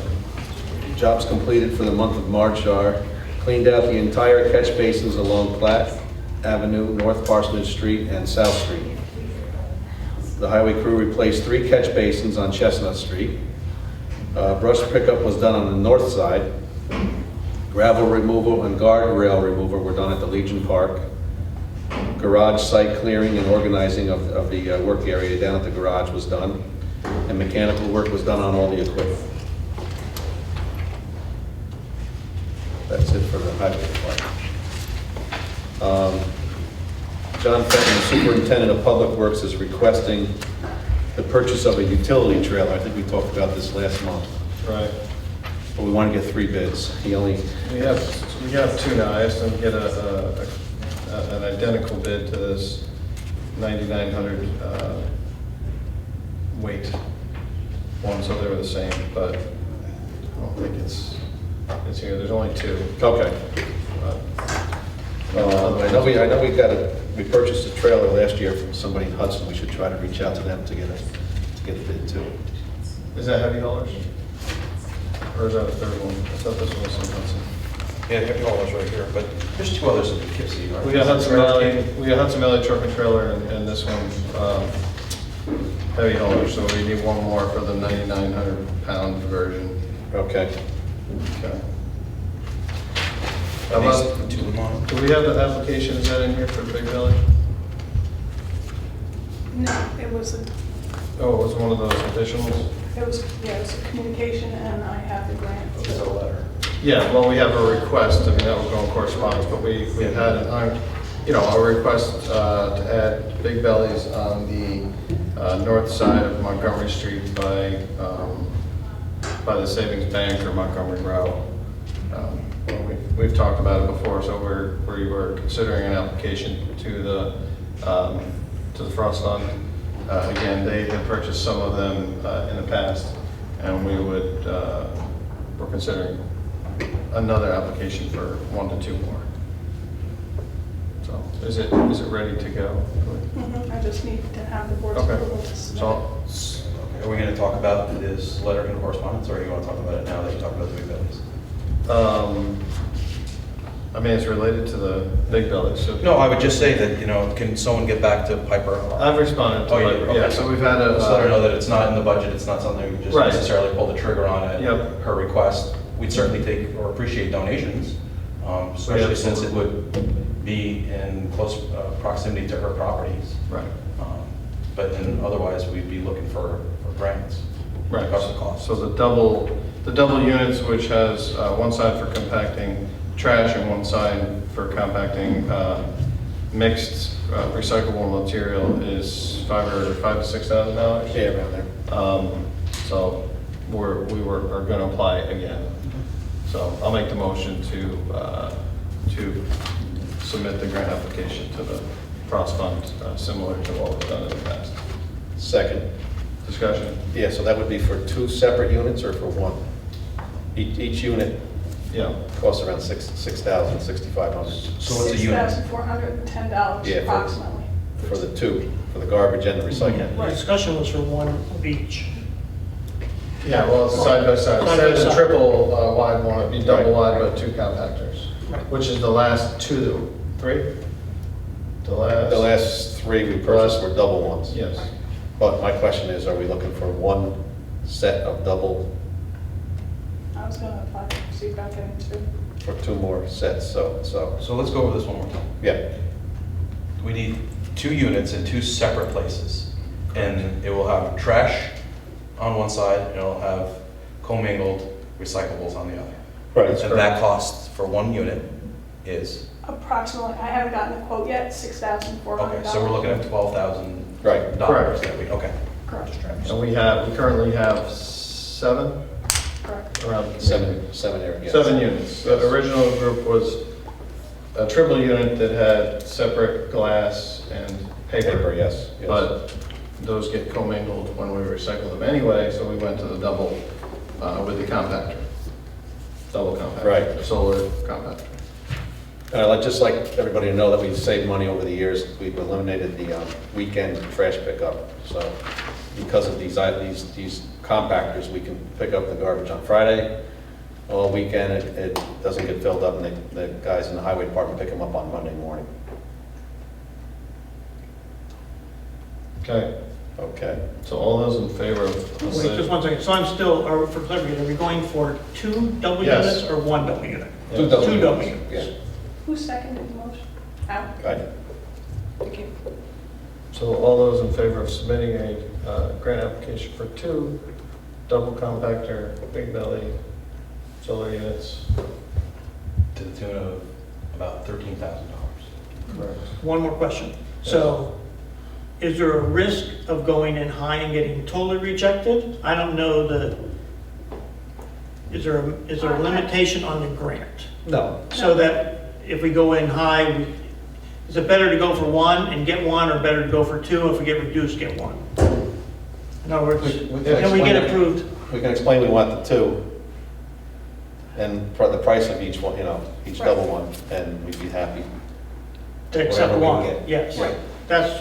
jobs completed for the month of March are cleaned out the entire catch basins along Platt Avenue, North Parsonage Street, and South Street. The highway crew replaced 3 catch basins on Chestnut Street. Brush pickup was done on the north side. Gravel removal and guardrail removal were done at the Legion Park. Garage site clearing and organizing of the work area down at the garage was done. And mechanical work was done on all the equipment. That's it for the highway department. John Fenton, Superintendent of Public Works, is requesting the purchase of a utility trailer. I think we talked about this last month, Right. but we want to get 3 bids. He only, We have 2 now. I asked them to get an identical bid to this 9,900 weight one, so they were the same, but I don't think it's here. There's only 2. okay. We purchased a trailer last year from somebody in Hudson. We should try to reach out to them to get a bid too. Is that heavy haulers? Or is that a third one? I thought this one was from Hudson. Yeah, heavy haulers right here, but there's two others in Poughkeepsie, right? We got Hudson Valley truck and trailer, and this one, heavy hauler, so we need one more for the 9,900 pound version. Okay. Okay. Are these the two of them? Do we have the application, is that in here for Big Belly? No, it was a, Oh, it was one of those additionals? it was a communication, and I have the grant. Is it a letter? Yeah, well, we have a request, I mean, that will go in correspondence, but we've had a request to add Big Bellies on the north side of Montgomery Street by the Savings Bank or Montgomery Row. We've talked about it before, so we were considering an application to the Frost Fund. Again, they had purchased some of them in the past, and we're considering another application for 1 to 2 more. So, is it ready to go? I just need to have the board's Okay. approval to submit. So, Are we going to talk about this letter in correspondence, or do you want to talk about it now that you talked about the Big Bellies? I mean, it's related to the Big Bellies, so. No, I would just say that, can someone get back to Piper? I've responded to Oh, you it, did? yeah, Okay. so we've had a. Just let her know that it's not in the budget, it's not something we just Right. necessarily pull the trigger on at Yep. her request. We'd certainly take or appreciate donations, especially since it would be in close proximity to her properties. Right. But then otherwise, we'd be looking for grants. Right. To cover the cost. So the double units, which has one side for compacting trash and one side for compacting mixed recyclable material, is $5,000 to $6,000. Yeah, around there. So we are going to apply again. So I'll make the motion to submit the grant application to the Frost Fund, similar to what was done in the past. Second. Discussion? Yeah, so that would be for 2 separate units or for one? Each unit Yeah. costs around $6,000, $6,500 So what's a unit? $6,410 Yeah, approximately. for the two, for the garbage and the recycling. The discussion was for one of each. Yeah, well, it's side by side. Side by Instead of the side. triple wide one, it'd be double Right. wide, but 2 compactors. Right. Which is the last 2, 3? The last? The last 3 we purchased were double ones. Yes. But my question is, are we looking for one set of double I was going to apply to see if I can too. for 2 more sets? So, So let's go over this one more time. yeah, We need 2 units in 2 separate places. And it will have trash on one side, and it'll have commingled recyclables on the other. right. And that cost for 1 unit is, Approximately, I haven't gotten a quote yet, $6,400. okay, so we're looking at $12,000. Right. Dollars that we, okay. Correct, And we currently have 7? correct. Around 7 area. Yes. 7 units. The original group was a triple unit that had separate glass and Paper, yes. Yes. But those get commingled when we recycle them anyway, so we went to the double with the compactor. Double compactor. Right. Solar compactor. And I'd like, just like everybody to know that we've saved money over the years. We've eliminated the weekend trash pickup. So because of these compactors, we can pick up the garbage on Friday. All weekend, it doesn't get filled up, and the guys in the highway department pick them up on Monday morning. Okay, Okay. so all those in favor of... Wait, just one second. So I'm still, for clarity, are we going for 2 double Yes. units or 1 double unit? Yes. 2 double Two units. double units. Yeah. Who seconded the motion? Al? Right. Thank you. So all those in favor of submitting a grant application for 2 double compactor, Big Belly solar units? To the tune of about $13,000. Correct. One more question. So is there a risk of going in high and getting totally rejected? I don't know is there a limitation on the grant? No. So that if we go in high, is it better to go for 1 and get 1, or better to go for 2, if we get reduced, get 1? In other words, We can can we get explain- approved? We can explain we want the 2, and for the price of each one, each double one, and we'd be happy. To accept Whatever we one, can get. yes. Right.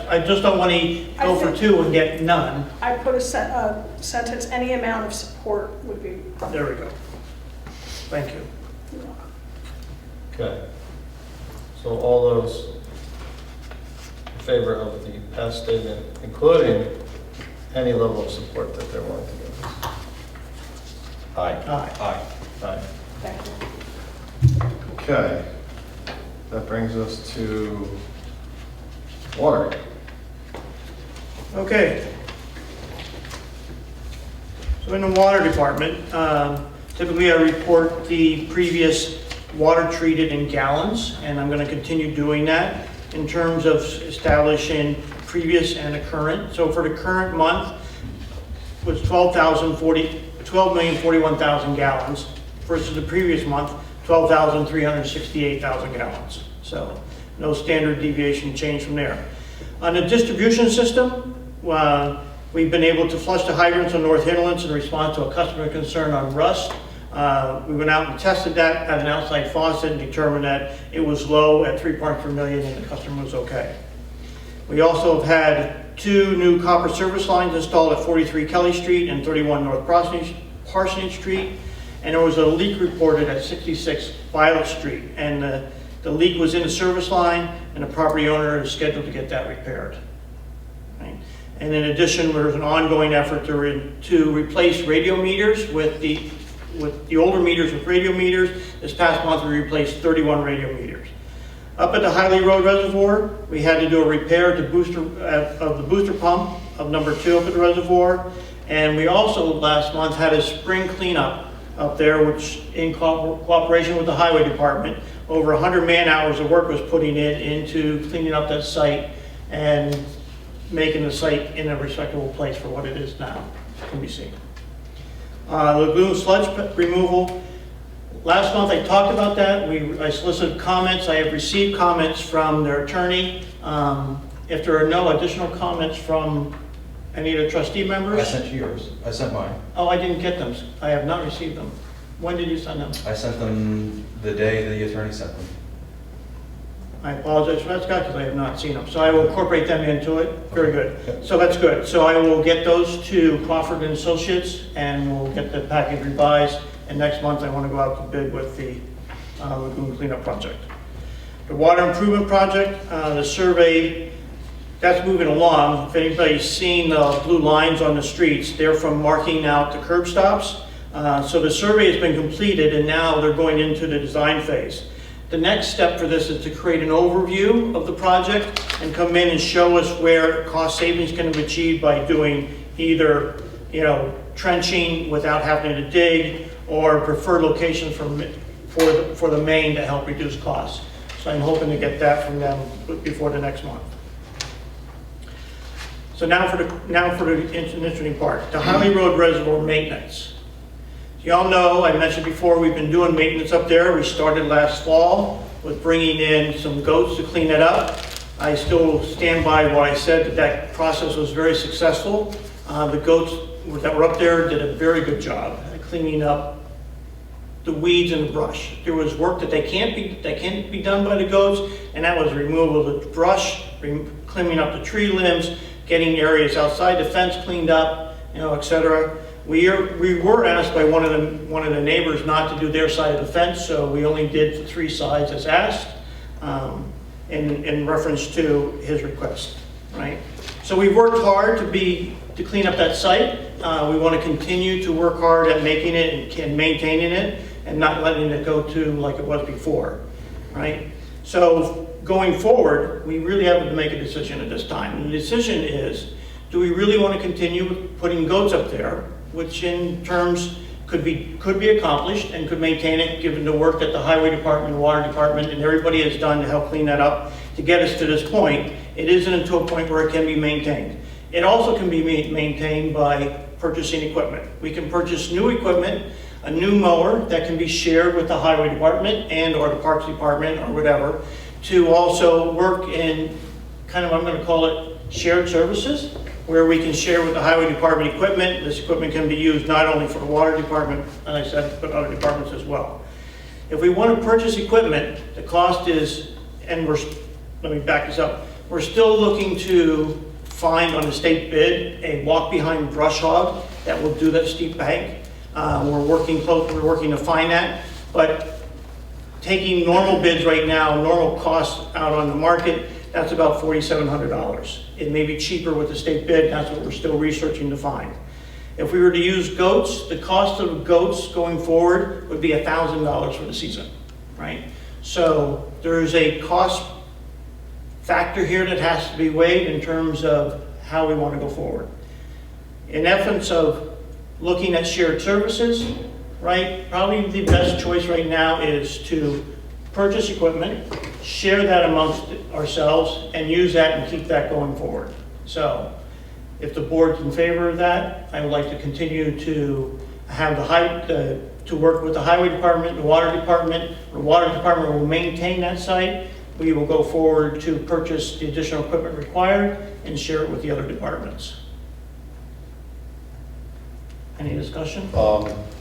I just don't want to go for two and get none. I put a sentence, any amount of support would be. There we go. Thank you. Okay. So all those in favor of the past statement, including any level of support that they're willing to give us? Aye. Aye. Aye. Aye. Thank you. Okay. That brings us to water. Okay. So in the water department, typically I report the previous water treated in gallons, and I'm going to continue doing that in terms of establishing previous and a current. So for the current month, was 12,041,000 gallons versus the previous month, 12,368,000 gallons. So no standard deviation change from there. On the distribution system, we've been able to flush the hydrants on North Highlands in response to a customer concern on rust. We went out and tested that at an outside faucet and determined that it was low at 3 parts per million and the customer was okay. We also have had 2 new copper service lines installed at 43 Kelly Street and 31 North Parsonage Street. And there was a leak reported at 66 Violet Street. And the leak was in the service line, and the property owner is scheduled to get that repaired. Right? And in addition, there's an ongoing effort to replace radio meters with the older meters with radio meters. This past month, we replaced 31 radio meters. Up at the Highly Road Reservoir, we had to do a repair to of the booster pump of number 2 up at the reservoir. And we also, last month, had a spring cleanup up there, which in cooperation with the highway department, over 100 man-hours of work was putting into cleaning up that site and making the site in a respectable place for what it is now, can be seen. Lagoon sludge removal. Last month I talked about that. I solicited comments. I have received comments from their attorney. If there are no additional comments from any of the trustee members. I sent you yours. I sent mine. Oh, I didn't get them. I have not received them. When did you send them? I sent them the day the attorney sent them. I apologize for that, Scott, because I have not seen them. So I will incorporate them into it. Very good. So that's good. So I will get those to Crawford and Associates, and we'll get the package revised. And next month, I want to go out to bid with the lagoon cleanup project. The water improvement project, the survey, that's moving along. If anybody's seen the blue lines on the streets, they're from marking out the curb stops. So the survey has been completed, and now they're going into the design phase. The next step for this is to create an overview of the project and come in and show us where cost savings can be achieved by doing either, trenching without having to dig, or preferred locations for the main to help reduce costs. So I'm hoping to get that from them before the next month. So now for the interesting part, the Highly Road Reservoir maintenance. You all know, I mentioned before, we've been doing maintenance up there. We started last fall with bringing in some goats to clean it up. I still stand by what I said, that process was very successful. The goats that were up there did a very good job at cleaning up the weeds and the brush. There was work that can't be done by the goats, and that was removal of the brush, cleaning up the tree limbs, getting areas outside the fence cleaned up, etc. We were asked by one of the neighbors not to do their side of the fence, so we only did the 3 sides as asked, in reference to his request, right? So we worked hard to clean up that site. We want to continue to work hard at making it and maintaining it, and not letting it go to like it was before, right? So going forward, we really have to make a decision at this time. And the decision is, do we really want to continue putting goats up there, which in terms could be accomplished and could maintain it given the work that the highway department, the water department, and everybody has done to help clean that up to get us to this point. It isn't until a point where it can be maintained. It also can be maintained by purchasing equipment. We can purchase new equipment, a new mower that can be shared with the highway department and or the parks department or whatever, to also work in kind of, I'm going to call it shared services, where we can share with the highway department equipment. This equipment can be used not only for the water department, as I said, but other departments as well. If we want to purchase equipment, the cost is, and we're let me back this up. We're still looking to find on the state bid a walk-behind brush hog that will do that steep bank. We're working to find that, but taking normal bids right now, normal costs out on the market, that's about $4,700. It may be cheaper with the state bid, that's what we're still researching to find. If we were to use goats, the cost of goats going forward would be $1,000 for the season, right? So there's a cost factor here that has to be weighed in terms of how we want to go forward. In essence of looking at shared services, right, probably the best choice right now is to purchase equipment, share that amongst ourselves, and use that and keep that going forward. So if the board's in favor of that, I would like to continue to have to work with the highway department, the water department. The water department will maintain that site. We will go forward to purchase the additional equipment required and share it with the other departments. Any discussion?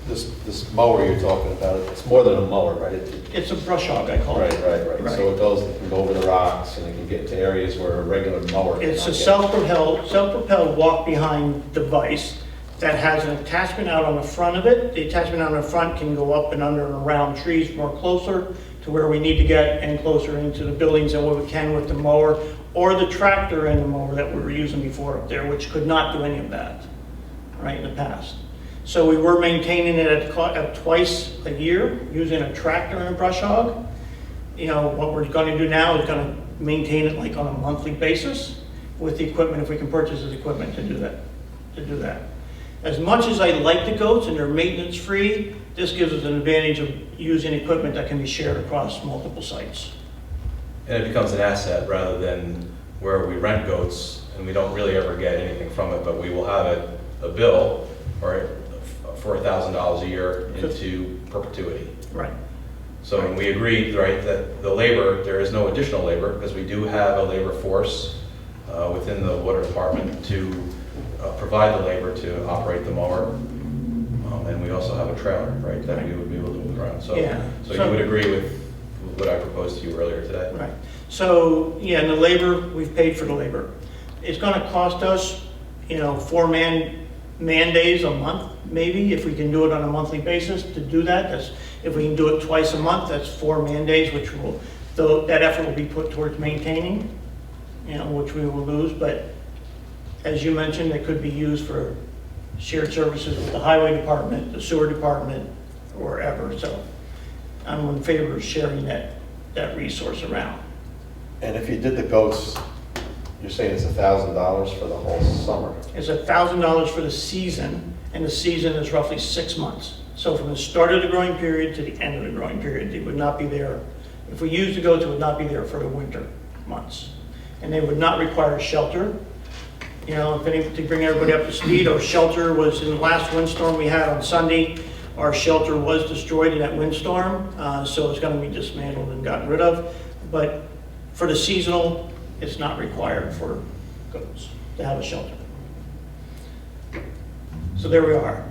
This mower you're talking about, it's more than a mower, right? It's a brush hog, I call it. Right. So it can go over the rocks and it can get to areas where a regular mower It's a cannot get. self-propelled walk-behind device that has an attachment out on the front of it. The attachment on the front can go up and under and around trees more closer to where we need to get and closer into the buildings than what we can with the mower or the tractor and the mower that we were using before up there, which could not do any of that, right, in the past. So we were maintaining it at twice a year using a tractor and a brush hog. You know, what we're going to do now is going to maintain it like on a monthly basis with the equipment, if we can purchase the equipment to do that. As much as I like the goats and they're maintenance free, this gives us an advantage of using equipment that can be shared across multiple sites. And it becomes an asset rather than where we rent goats and we don't really ever get anything from it, but we will have a bill or for $1,000 a year into perpetuity. Right. So when we agreed, right, that the labor, there is no additional labor because we do have a labor force within the water department to provide the labor to operate the mower. And we also have a trailer, right, that we would be able to move around. So, Yeah. so you would agree with what I proposed to you earlier today? Right. So, yeah, and the labor, we've paid for the labor. It's going to cost us, 4 man days a month, maybe, if we can do it on a monthly basis to do that. If we can do it twice a month, that's 4 man days, which that effort will be put towards maintaining, which we will lose. But as you mentioned, it could be used for shared services with the highway department, the sewer department, or wherever. So I'm in favor of sharing that resource around. And if you did the goats, you're saying it's $1,000 for the whole summer? It's $1,000 for the season, and the season is roughly 6 months. So from the start of the growing period to the end of the growing period, they would not be there. If we use the goats, it would not be there for the winter months. And they would not require shelter. To bring everybody up to speed, our shelter was in the last windstorm we had on Sunday. Our shelter was destroyed in that windstorm, so it's going to be dismantled and gotten rid of. But for the seasonal, it's not required for goats to have a shelter. So there we are.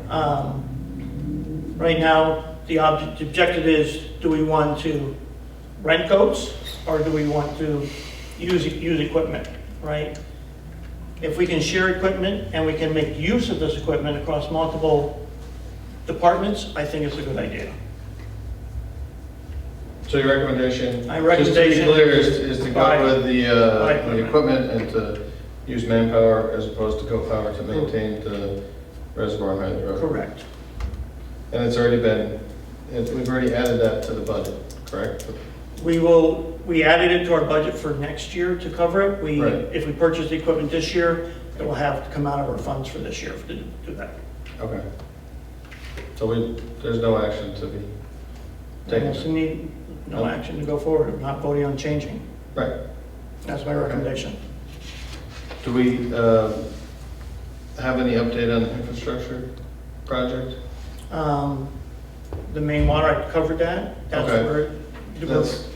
Right now, the objective is, do we want to rent goats or do we want to use equipment, right? If we can share equipment and we can make use of this equipment across multiple departments, I think it's a good idea. So your recommendation? My recommendation just to be clear, is to buy- go with buy the equipment and to use manpower as opposed to co-power to maintain the reservoir management. Correct. And we've already added that to the budget, correct? We added it to our budget for next year to cover it. Right. If we purchase the equipment this year, it will have to come out of our funds for this year to do that. Okay. So there's no action to be taken? Unless we need no action to go forward, I'm not voting on changing. Right. That's my recommendation. Do we have any update on the infrastructure project? The main water, I covered that. That's Okay. where That's,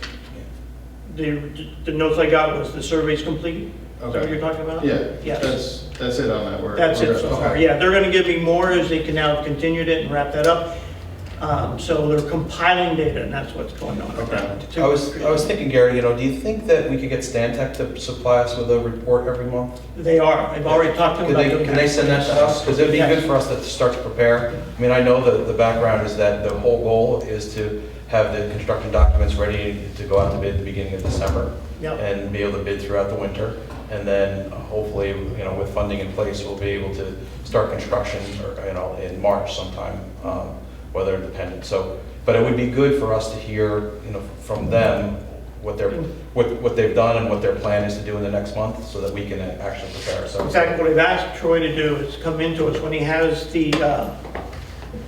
the notes I got was the survey's complete. Is that what okay. you're talking about? Yeah, Yes. that's it on that. That's it so far. Okay. Yeah, they're going to give me more as they can now continued it and wrap that up. So they're compiling data, and that's what's going on. Okay. I was thinking, Gary, you know, do you think that we could get Stantec to supply us with a report every month? They are. I've already talked to them about doing Can they send that to us? Because it'd be good for us to start to prepare. I mean, I know that the background is that the whole goal is to have the construction documents ready to go out to bid at the beginning of December. Yep. And be able to bid throughout the winter. And then hopefully, you know, with funding in place, we'll be able to start construction, or, you know, in March sometime, weather dependent. So, but it would be good for us to hear, you know, from them what they've done and what their plan is to do in the next month, so that we can actually prepare ourselves. Exactly what I've asked Troy to do is come into us when he has the,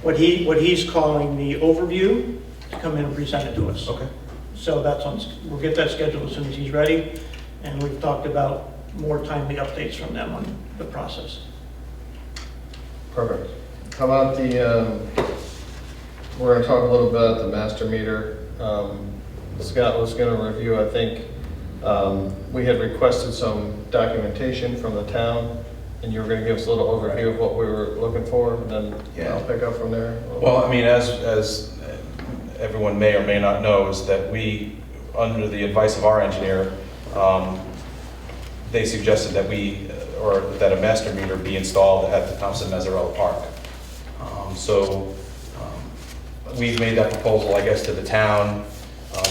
what he's calling the overview, to come in and present it to us. Okay. So that's on, we'll get that scheduled as soon as he's ready, and we've talked about more timely updates from them on the process. Perfect. How about the, we're going to talk a little bit about the master meter. Scott was going to review, I think, we had requested some documentation from the town, and you were going to give us a little overview of what we were looking for, and then I'll pick up from there. Well, I mean, as everyone may or may not know, is that we, under the advice of our engineer, they suggested that that a master meter be installed at the Thompson Mazzarella Park. We've made that proposal, I guess, to the town.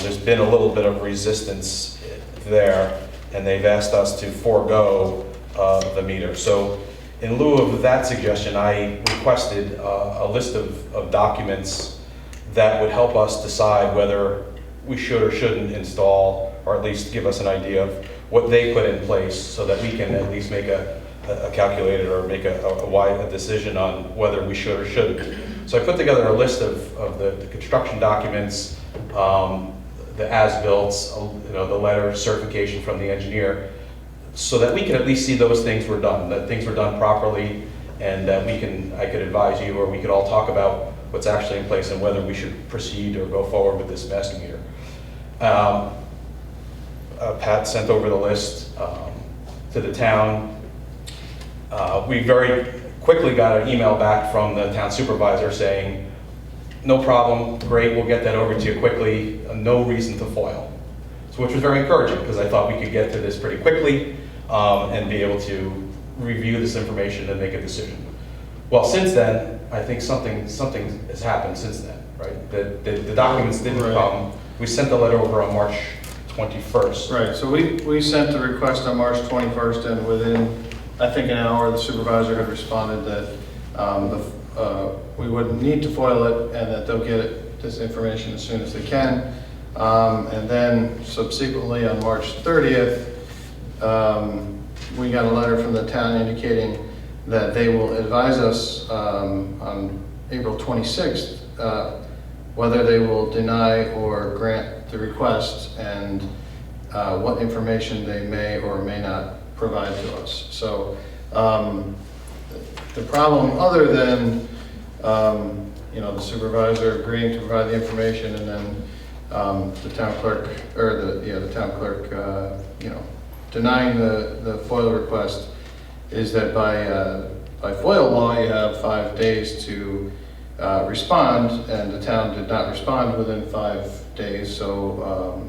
There's been a little bit of resistance there, and they've asked us to forego the meter. So in lieu of that suggestion, I requested a list of documents that would help us decide whether we should or shouldn't install, or at least give us an idea of what they put in place, so that we can at least make a calculated or make a decision on whether we should or shouldn't. So I put together a list of the construction documents, the as-built, you know, the letter certification from the engineer, so that we can at least see those things were done, that things were done properly, and that I could advise you, or we could all talk about what's actually in place and whether we should proceed or go forward with this master meter. Pat sent over the list to the town. We very quickly got an email back from the town supervisor saying, no problem, great, we'll get that over to you quickly, no reason to foil. So, which was very encouraging, because I thought we could get to this pretty quickly and be able to review this information and make a decision. Well, since then, I think something has happened since then, right? The documents didn't come. We sent the letter over on March 21st. Right, so we sent the request on March 21st, and within, I think, an hour, the supervisor had responded that we wouldn't need to foil it, and that they'll get this information as soon as they can. And then subsequently on March 30th, we got a letter from the town indicating that they will advise us on April 26th whether they will deny or grant the request, and what information they may or may not provide to us. So the problem, other than the supervisor agreeing to provide the information, and then the town clerk, or the town clerk denying the FOIL request, is that by FOIL law you have 5 days to respond, and the town did not respond within 5 days. So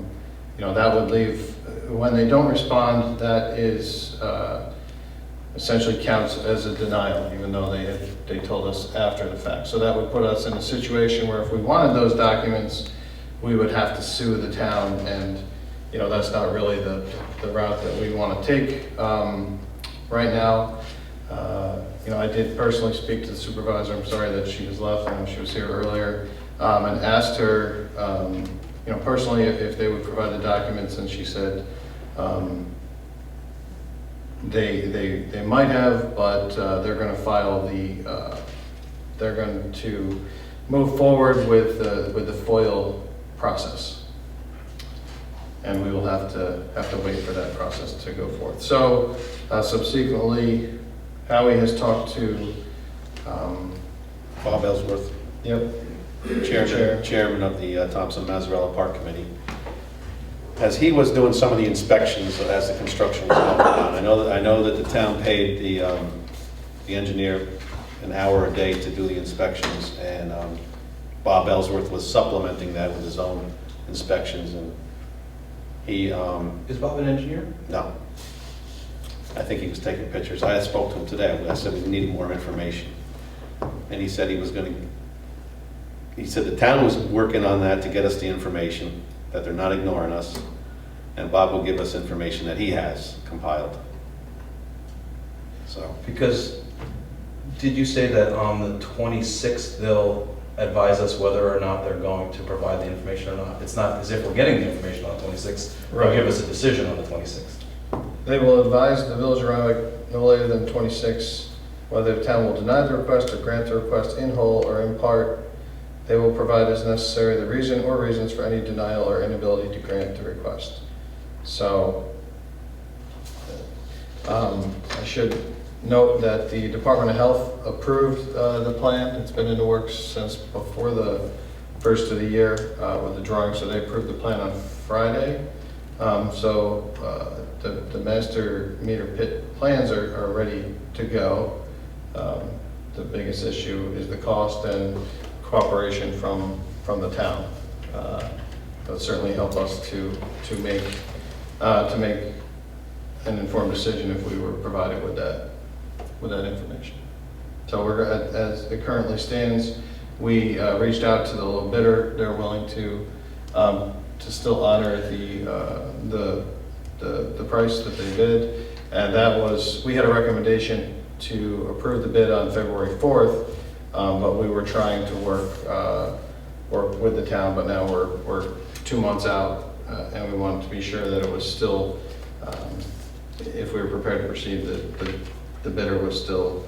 that would leave, when they don't respond, that is essentially counts as a denial, even though they told us after the fact. So that would put us in a situation where if we wanted those documents, we would have to sue the town, and that's not really the route that we want to take right now. I did personally speak to the supervisor. I'm sorry that she has left. I know she was here earlier, and asked her, personally if they would provide the documents, and she said they might have, but they're going to file they're going to move forward with the FOIL process, and we will have to wait for that process to go forth. So subsequently, Howie has talked to Bob Ellsworth, yep, chairman of the Thompson Mazzarella Park Committee. As he was doing some of the inspections as the construction was going on, I know that the town paid the engineer an hour a day to do the inspections, and Bob Ellsworth was supplementing that with his own inspections, and he, Is Bob an engineer? no. I think he was taking pictures. I had spoke to him today. I said we needed more information. And he said he said the town was working on that to get us the information, that they're not ignoring us, and Bob will give us information that he has compiled. So, Because, did you say that on the 26th, they'll advise us whether or not they're going to provide the information or not? It's not as if we're getting the information on the 26th. They'll Right. give us a decision on the 26th. They will advise the Village of Rhinebeck no later than 26 whether the town will deny the request or grant the request in whole or in part. They will provide as necessary the reason or reasons for any denial or inability to grant the request. So, I should note that the Department of Health approved the plan. It's been in the works since before the first of the year with the drawing, so they approved the plan on Friday. The master meter pit plans are ready to go. The biggest issue is the cost and cooperation from the town. That would certainly help us to make an informed decision if we were provided with that information. So as it currently stands, we reached out to the low bidder. They're willing to still honor the price that they bid, and that was, we had a recommendation to approve the bid on February 4th, but we were trying to work with the town, but now we're 2 months out, and we wanted to be sure that it was still, if we were prepared to proceed, the bidder was still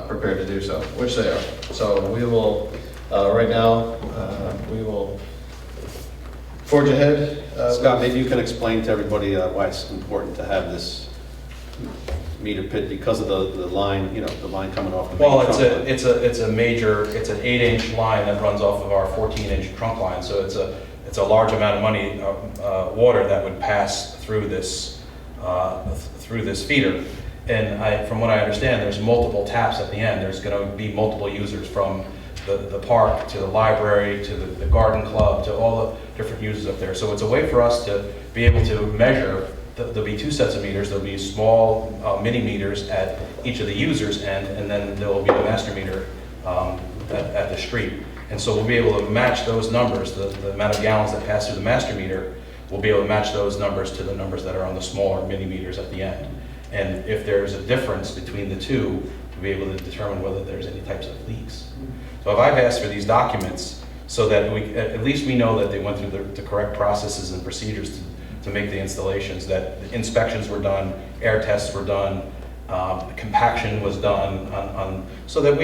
prepared to do so, which they are. So we will, right now, we will forge ahead. Scott, maybe you can explain to everybody why it's important to have this meter pit because of the line, the line coming off the main Well, trunk line. it's an 8-inch line that runs off of our 14-inch trunk line, so it's a large amount of money, water that would pass through this feeder. And from what I understand, there's multiple taps at the end. There's going to be multiple users from the park to the library to the garden club to all the different users up there. So it's a way for us to be able to measure. There'll be 2 sets of meters. There'll be small mini meters at each of the users' end, and then there will be a master meter at the street. And so we'll be able to match those numbers, the amount of gallons that pass through the master meter, we'll be able to match those numbers to the numbers that are on the smaller mini meters at the end. And if there's a difference between the two, we'll be able to determine whether there's any types of leaks. So if I've asked for these documents so that at least we know that they went through the correct processes and procedures to make the installations, that the inspections were done, air tests were done, compaction was done, so that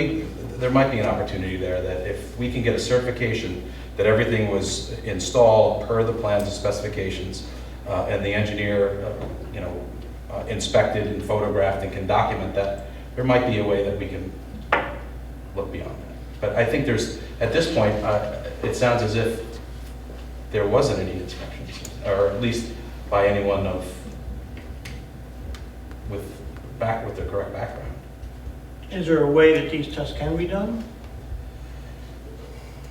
there might be an opportunity there that if we can get a certification that everything was installed per the plans and specifications, and the engineer, inspected and photographed and can document that, there might be a way that we can look beyond that. But I think at this point, it sounds as if there wasn't any inspections, or at least by anyone with the correct background. Is there a way that these tests can be done?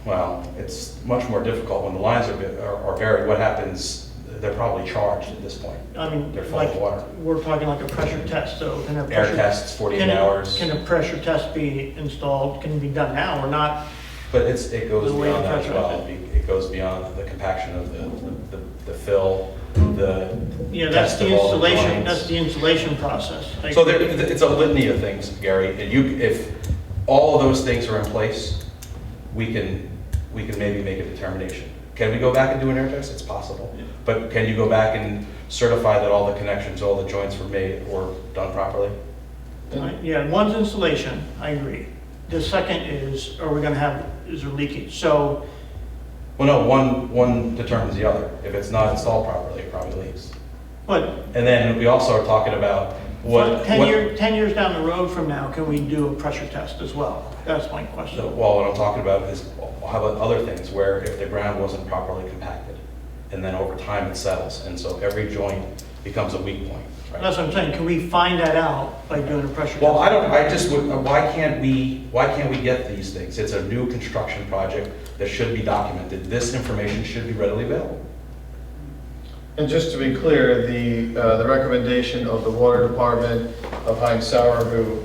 Well, it's much more difficult when the lines are buried. What happens? They're probably charged at this point. I mean, They're full of water. we're talking like a pressure test, so can a Air pressure... tests, 48 hours. Can a pressure test be installed, can it be done now or not? But it goes The way beyond the that as pressure- well. It goes beyond the compaction of the fill, the Yeah, that's test the of all the installation, joints. that's the installation process. Like- So it's a litany of things, Gary. And if all of those things are in place, we can maybe make a determination. Can we go back and do an air test? It's possible. But can you go back and certify that all the connections, all the joints were made or done properly? Yeah, one's installation, I agree. The second is, is there leakage? So, Well, no, one determines the other. If it's not installed properly, it probably leaks. but And then we also are talking about what... 10 years down the road from now, can we do a pressure test as well? That's my question. Well, what I'm talking about is, how about other things where if the ground wasn't properly compacted, and then over time it settles, and so every joint becomes a weak point. That's what I'm saying, can we find that out by doing a pressure test? Well, why can't we get these things? It's a new construction project that should be documented. This information should be readily available. And just to be clear, the recommendation of the water department of Heinz Sauer, who,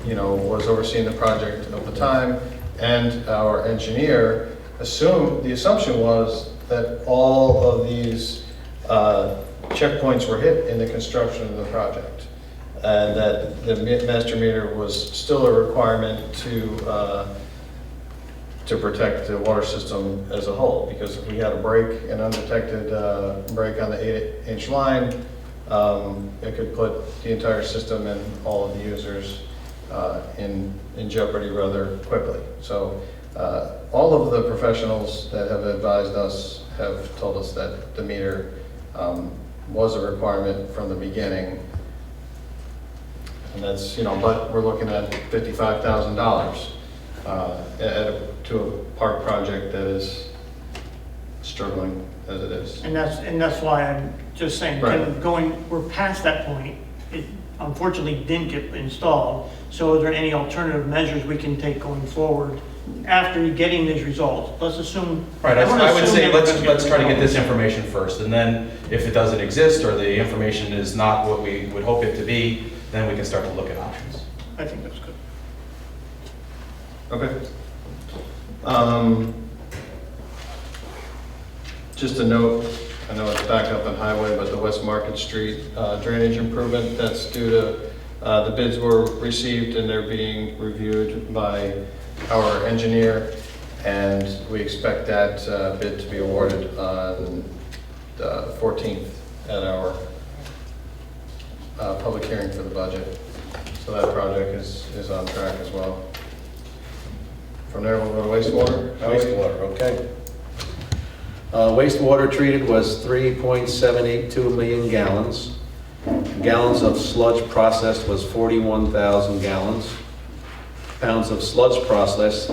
was overseeing the project at the time, and our engineer, the assumption was that all of these checkpoints were hit in the construction of the project, and that the master meter was still a requirement to protect the water system as a whole, because if we had a break, an undetected break on the 8-inch line, it could put the entire system and all of the users in jeopardy rather quickly. So all of the professionals that have advised us have told us that the meter was a requirement from the beginning. And that's, but we're looking at $55,000 to a park project that is struggling as it is. And that's why I'm just saying, Right. we're past that point. It unfortunately didn't get installed. So are there any alternative measures we can take going forward after getting these results? Let's assume. Right, I wanna I would assume say that let's we're gonna try to get this results. information first, and then if it doesn't exist or the information is not what we would hope it to be, then we can start to look at options. I think that's good. Okay. Just a note, I know it's back up on highway, but the West Market Street drainage improvement, that's due to, the bids were received and they're being reviewed by our engineer, and we expect that bid to be awarded on the 14th at our public hearing for the budget. So that project is on track as well. From there, we'll go to wastewater. Wastewater, okay. Wastewater treated was 3.782 million gallons. Gallons of sludge processed was 41,000 gallons. Pounds of sludge processed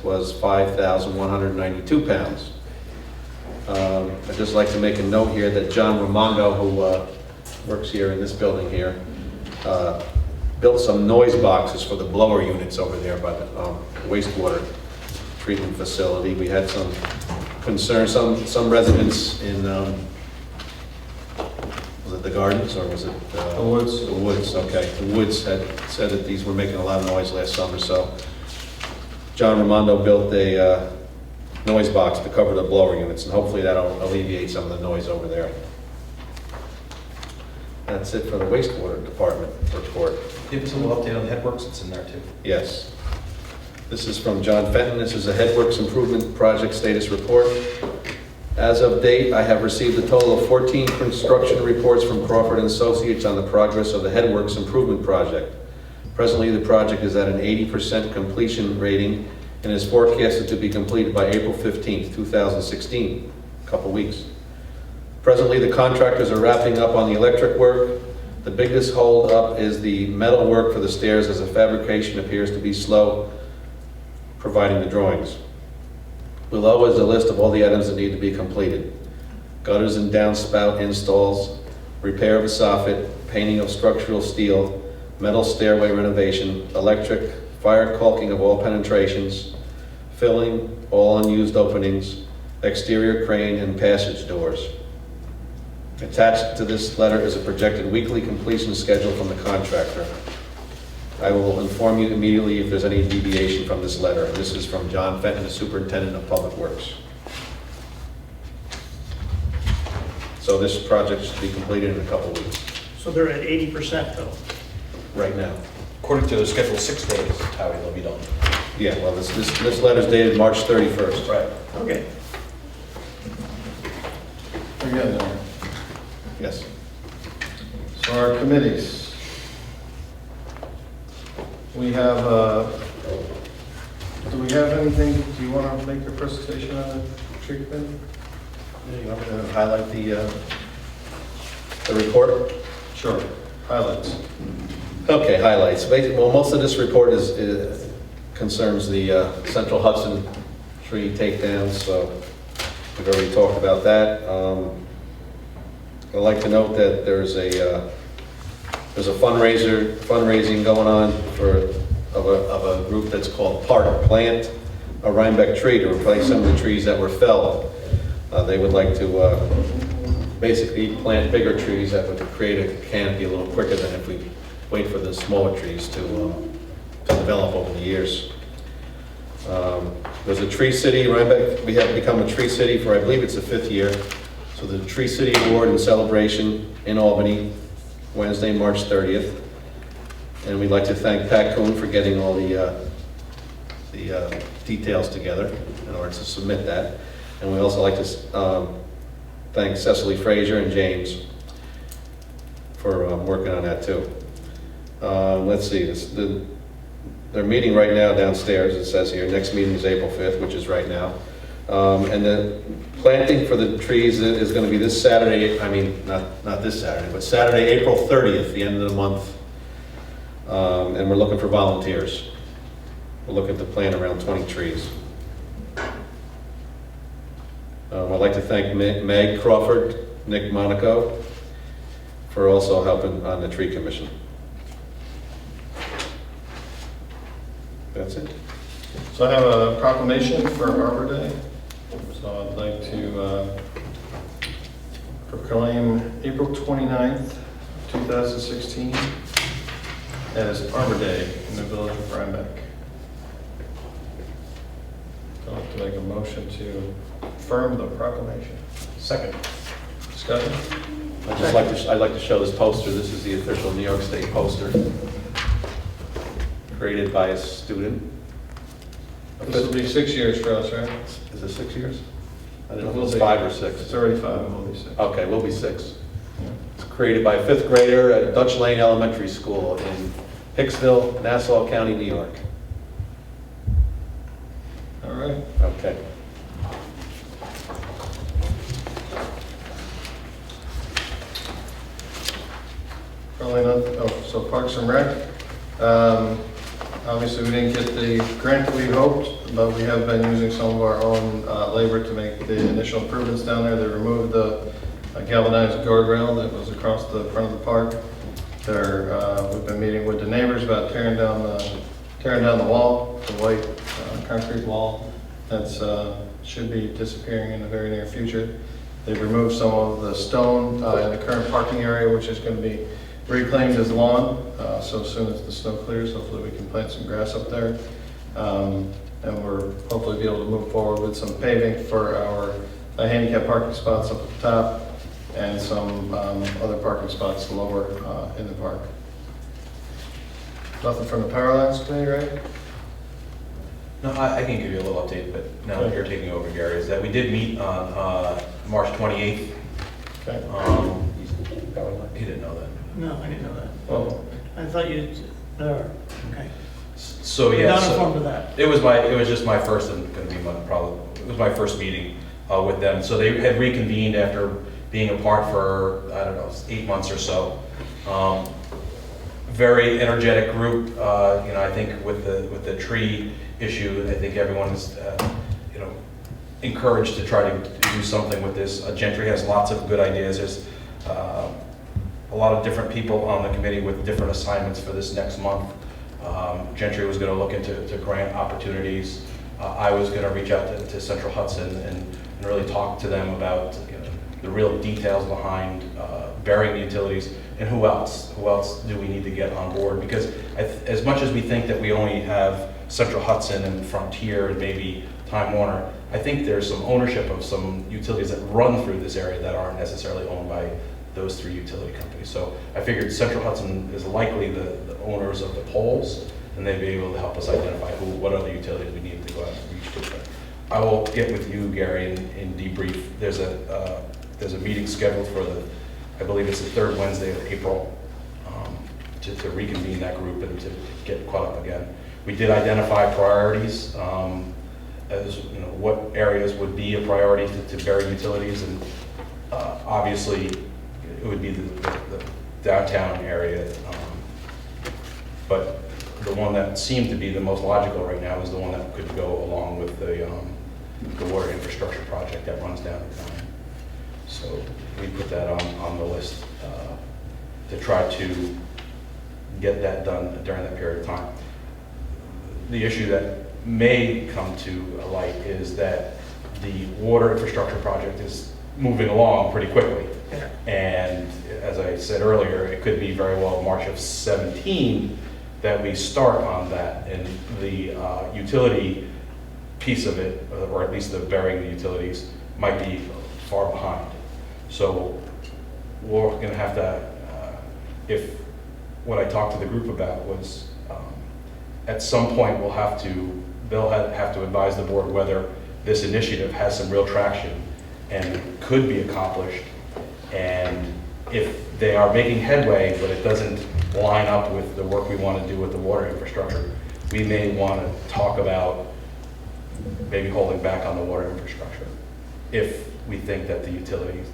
was 5,192 pounds. I'd just like to make a note here that John Ramondo, who works here in this building here, built some noise boxes for the blower units over there by the wastewater treatment facility. We had some concerns, some residents in, was it the Gardens or was it? The Woods. The Woods, okay. The Woods had said that these were making a lot of noise last summer, so John Ramondo built a noise box to cover the blower units, and hopefully that'll alleviate some of the noise over there. That's it for the wastewater department report. Give us a little update on the headworks, it's in there too. Yes. This is from John Fenton. This is a Headworks Improvement Project Status Report. As of date, I have received a total of 14 construction reports from Crawford & Associates on the progress of the Headworks Improvement Project. Presently, the project is at an 80% completion rating and is forecasted to be completed by April 15th, 2016, a couple weeks. Presently, the contractors are wrapping up on the electric work. The biggest hold up is the metal work for the stairs, as the fabrication appears to be slow, providing the drawings. Below is a list of all the items that need to be completed: gutters and downspout installs, repair of a soffit, painting of structural steel, metal stairway renovation, electric, fire caulking of all penetrations, filling all unused openings, exterior crane and passage doors. Attached to this letter is a projected weekly completion schedule from the contractor. I will inform you immediately if there's any deviation from this letter. And this is from John Fenton, the Superintendent of Public Works. So this project should be completed in a couple weeks, So they're at 80% though. right now. According to the schedule, 6 days, Howie, they'll be done. Yeah, well, this letter's dated March 31st. Right. Okay. We're getting there. Yes. So our committees. We have, do we have anything, do you want to make a presentation on the tree committee? You want me to highlight the report? Sure, highlights. Okay, highlights. Well, most of this report concerns the Central Hudson tree takedowns, so we've already talked about that. I'd like to note that there's a fundraising going on of a group that's called Park Plant a Rhinebeck tree to replace some of the trees that were felled. They would like to basically plant bigger trees that would create a canopy a little quicker than if we wait for the smaller trees to develop over the years. There's a Tree City, Rhinebeck, we have become a Tree City for, I believe it's the 5th year. So the Tree City Award and Celebration in Albany, Wednesday, March 30th. And we'd like to thank Pat Kuhn for getting all the details together in order to submit that. And we also like to thank Cecily Frazier and James for working on that too. Let's see, they're meeting right now downstairs, it says here. Next meeting is April 5th, which is right now. And the planting for the trees is going to be this Saturday, I mean, not this Saturday, but Saturday, April 30th, the end of the month. And we're looking for volunteers. We're looking to plant around 20 trees. I'd like to thank Meg Crawford, Nick Monaco, for also helping on the tree commission. That's it. So I have a proclamation for Arbor Day. So I'd like to proclaim April 29th, 2016 as Arbor Day in the village of Rhinebeck. I'd like to make a motion to affirm the proclamation. Second. Discussion? I'd like to show this poster. This is the official New York State poster, created by a student. This will be 6 years for us, right? Is it 6 years? I don't know if Will it's be. 5 or 6. It's already 5, it will be 6. Okay, we'll be 6. It's created by a 5th grader at Dutch Lane Elementary School in Hicksville, Nassau County, New York. All right. Okay. Probably not, so Parks and Rec. Obviously, we didn't get the grant we hoped, but we have been using some of our own labor to make the initial improvements down there. They removed the galvanized guardrail that was across the front of the park. We've been meeting with the neighbors about tearing down the wall, the white concrete wall that's should be disappearing in the very near future. They've removed some of the stone in the current parking area, which is going to be reclaimed as lawn. So as soon as the snow clears, hopefully we can plant some grass up there. And we're hopefully be able to move forward with some paving for our handicap parking spots up at the top and some other parking spots lower in the park. Nothing from the power lines today, right? No, I can give you a little update, but now that you're taking over, Gary, is that we did meet on March 28th. Okay. He didn't know that. No, I didn't know that. Well, I thought you, okay. So yeah, Not informed of that. it was just my first and going to be it was my first meeting with them. So they had reconvened after being apart for, I don't know, 8 months or so. Very energetic group. I think with the tree issue, I think everyone's encouraged to try to do something with this. Gentry has lots of good ideas. There's a lot of different people on the committee with different assignments for this next month. Gentry was going to look into grant opportunities. I was going to reach out to Central Hudson and really talk to them about the real details behind burying the utilities and who else do we need to get on board, because as much as we think that we only have Central Hudson and Frontier and maybe Time Warner, I think there's some ownership of some utilities that run through this area that aren't necessarily owned by those 3 utility companies. So I figured Central Hudson is likely the owners of the poles, and they'd be able to help us identify what other utilities we need to go out and reach to. But I will get with you, Gary, and debrief. There's a meeting scheduled for I believe it's the 3rd Wednesday of April, to reconvene that group and to get caught up again. We did identify priorities, as what areas would be a priority to bury utilities, and obviously it would be the downtown area. But the one that seemed to be the most logical right now is the one that could go along with the water infrastructure project that runs down the county. So we put that on the list to try to get that done during that period of time. The issue that may come to light is that the water infrastructure project is moving along pretty quickly. Yeah. And as I said earlier, it could be very well March of 17 that we start on that, and the utility piece of it, or at least the burying the utilities, might be far behind. So we're gonna have to, if what I talked to the group about was, at some point they'll have to advise the board whether this initiative has some real traction and could be accomplished. And if they are making headway, but it doesn't line up with the work we want to do with the water infrastructure, we may want to talk about maybe holding back on the water infrastructure if we think that the utilities,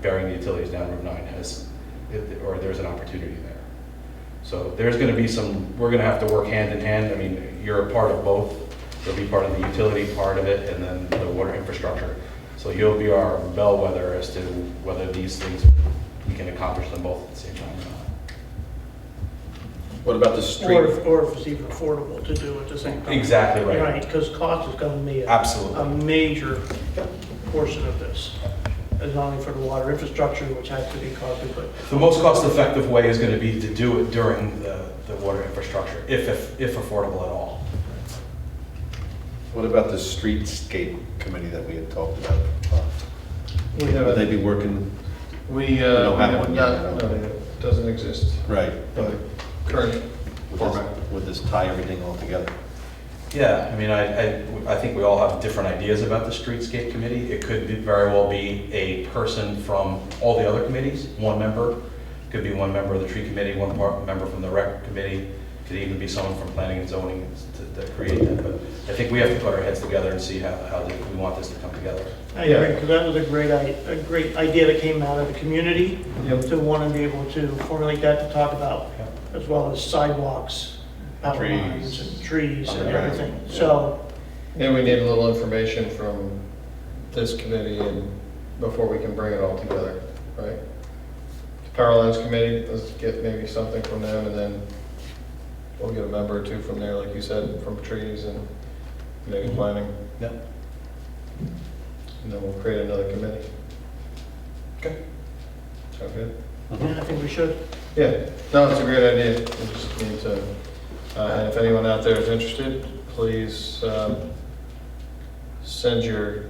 burying the utilities down Route 9 or there's an opportunity there. So there's going to be we're going to have to work hand in hand. I mean, you're a part of both. You'll be part of the utility part of it and then the water infrastructure. So you'll be our bellwether as to whether these things, we can accomplish them both at the same time or not. What about the street? Or if it's even affordable to do at the same time. Exactly right. Right, because cost is going to be Absolutely. a major portion of this. As not only for the water infrastructure, which has to be costly, but The most cost-effective way is going to be to do it during the water infrastructure, if affordable at all. What about the streetscape committee that we had talked about? We Would they have, be working? we don't have one yet. no, it doesn't exist. Right. But current format. Would this tie everything all together? Yeah, I mean, I think we all have different ideas about the streetscape committee. It could very well be a person from all the other committees, one member. Could be one member of the tree committee, one member from the rec committee. Could even be someone from planning and zoning to create that. But I think we have to put our heads together and see how we want this to come together. I agree, because that was a great idea that came out of the community to want to be able to formulate that to talk about, as well as sidewalks, power lines, and trees and Underground. everything. So, And we need a little information from this committee and before we can bring it all together, right? Power Lines Committee, let's get maybe something from them, and then we'll get a member or two from there, like you said, from trees and maybe planning, Yep. and then we'll create another committee. Okay. Sound good? yeah, I think we should. Yeah, no, it's a great idea. We just need to, and if anyone out there is interested, please send your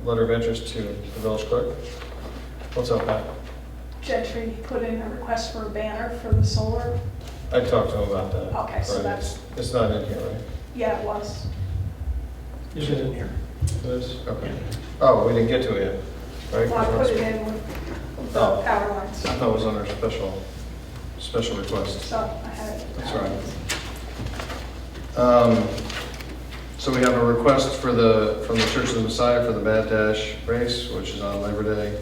letter of interest to the village clerk. What's up, Pat? Gentry put in a request for a banner for the solar. I talked to him about that. Okay, so Right. that's- It's not in here, right? Yeah, it was. This is in here. It is? Okay. Oh, we didn't get to it yet, right? Well, I put it in with the Oh. power lines, I thought it was under special request. so I had it. That's right. So we have a request from the Church of the Messiah for the Mad Dash race, which is on Labor Day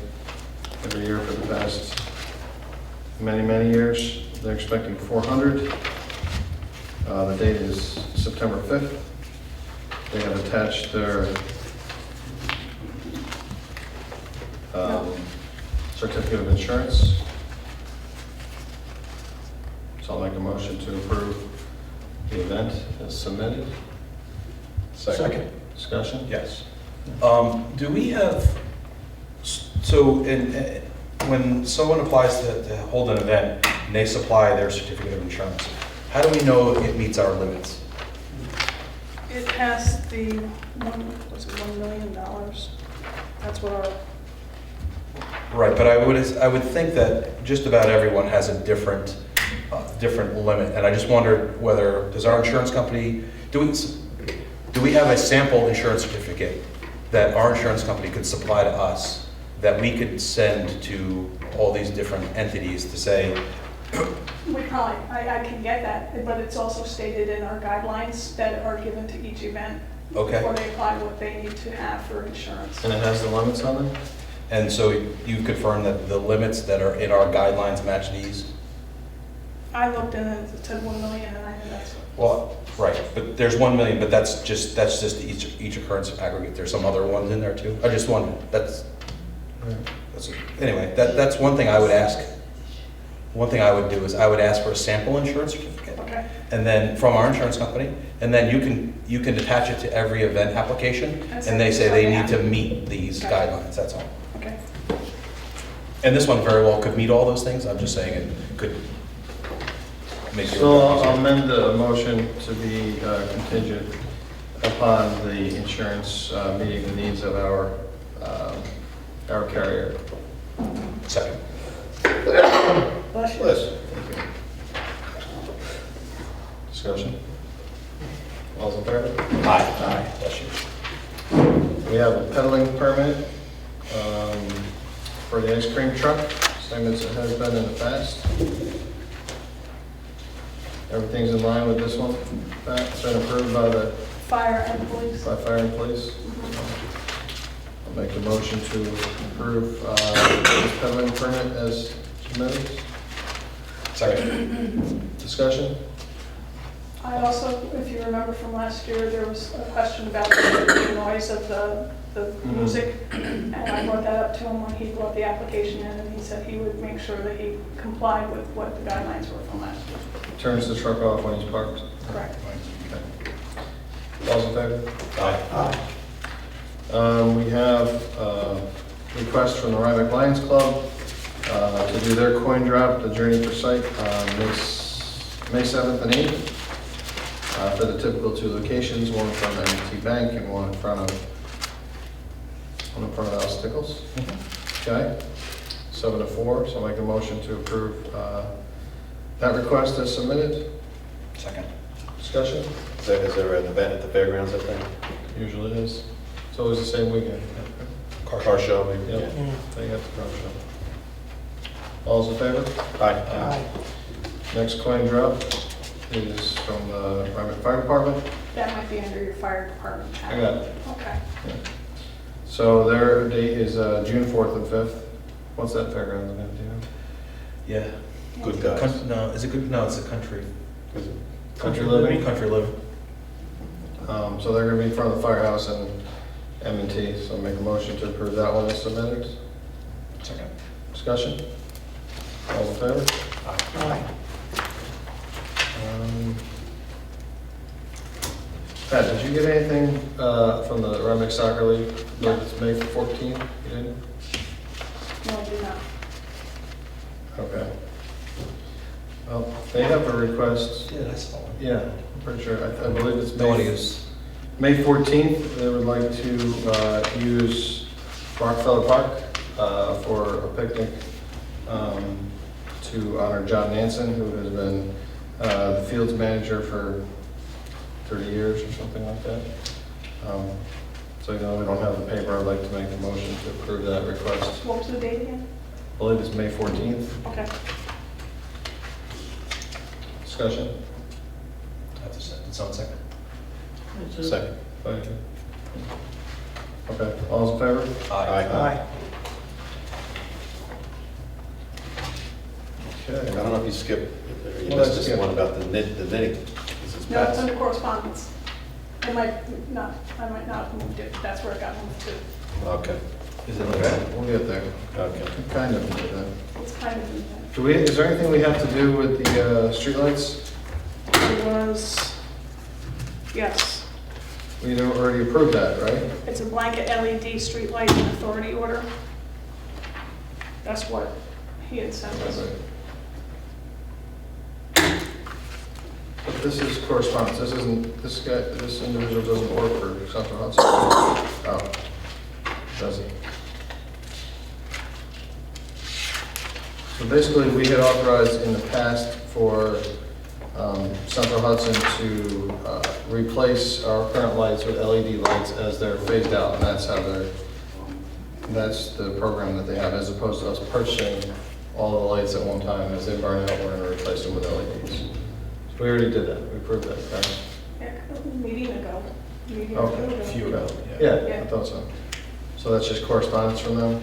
every year for the past many, many years. They're expecting 400. The date is September 5th. They have attached their certificate of insurance. So I'll make a motion to approve the event as submitted. Second. Discussion? Yes. Do we have, when someone applies to hold an event and they supply their certificate of insurance, how do we know it meets our limits? It has the $1 million. That's what our, Right, but I would think that just about everyone has a different limit, and I just wondered whether, does our insurance company, do we have a sample insurance certificate that our insurance company could supply to us that we could send to all these different entities to say, we probably, I can get that, but it's also stated in our guidelines that are given to each event. Okay. Before they apply what they need to have for insurance. And it has the limits on it? and so you confirm that the limits that are in our guidelines match these? I looked in it, it said 1 million, and I think that's. Well, right, but there's 1 million, but that's just each occurrence aggregate. There's some other ones in there too. I just wondered, that's, Anyway, that's one thing I would ask. One thing I would do is I would ask for a sample insurance certificate. Okay. And then from our insurance company, and then you can attach it to every event application, and they say they need to meet these guidelines, that's all. Okay. And this one very well could meet all those things, I'm just saying it could make it. So I'll amend the motion to be contingent upon the insurance meeting the needs of our carrier. Second. Bless you. Liz? Discussion? All's in favor? Aye. Bless you. We have a peddling permit for the ice cream truck, same as it has been in the past. Everything's in line with this one. That's been approved by the Fire and police. fire and police. I'll make a motion to approve this peddling permit as submitted. Second. Discussion? I also, if you remember from last year, there was a question about the noise of the music, and I brought that up to him when he brought the application in, and he said he would make sure that he complied with what the guidelines were from last year. Turns the truck off when he's parked. Correct. All's in favor? Aye. We have a request from the Rhinebeck Lions Club to do their coin drop, the Journey for Sight, on May 7th and 8th. For the typical two locations, one in front of M&T Bank and one in front of House Tickles. Okay, 7 to 4, so I'll make a motion to approve that request as submitted. Second. Discussion? Is there an event at the fairgrounds, I think? Usually it is. It's always the same weekend. Car show, maybe? Yep, they got the car show. All's in favor? Aye. Next coin drop is from the Rhinebeck Fire Department. That might be under your fire department. I got it. Okay. So their date is June 4th and 5th. What's that fairgrounds event, do you know? Yeah. Good guys. No, is it good? No, it's a country. Country Living. Country living. So they're gonna be in front of the firehouse and M&T, so make a motion to approve that one as submitted. Second. Discussion? All in favor? Aye. Pat, did you get anything from the Rhinebeck Soccer League? Like it's May 14th? You didn't? No, I do not. Okay. Well, they have a request. Yeah, I saw one. Yeah, I'm pretty sure. I believe it's No one May is. May 14th. They would like to use Rockefeller Park for a picnic to honor John Nansen, who has been the fields manager for 30 years or something like that. So even though we don't have the paper, I'd like to make a motion to approve that request. What was the date again? I believe it's May 14th. Okay. Discussion? It's on second. Second. Thank you. Okay, all's in favor? Aye. I Okay. don't know if you skipped, you Well, missed I this skipped. one about the knitting. This is No, it's Pat's. under correspondence. I might not have moved it, but that's where it got moved to. Okay, Is it okay? We'll get there. okay. Kind of get there. It's kind of, Is there anything we have to do with the streetlights? it was, yes, We already approved that, right? it's a blanket LED streetlight authority order. That's what he had sent us. But this is correspondence, this isn't, this individual doesn't work for Central Hudson. Oh, does he? So basically, we had authorized in the past for Central Hudson to replace our current lights with LED lights as they're phased out, and that's the program that they have, as opposed to us purchasing all the lights at one time. As they burn out, we're gonna replace them with LEDs. So we already did that, we approved that, right? Yeah, a meeting ago. Meeting Okay, ago. A few ago. Yeah, I thought so. So that's just correspondence from them?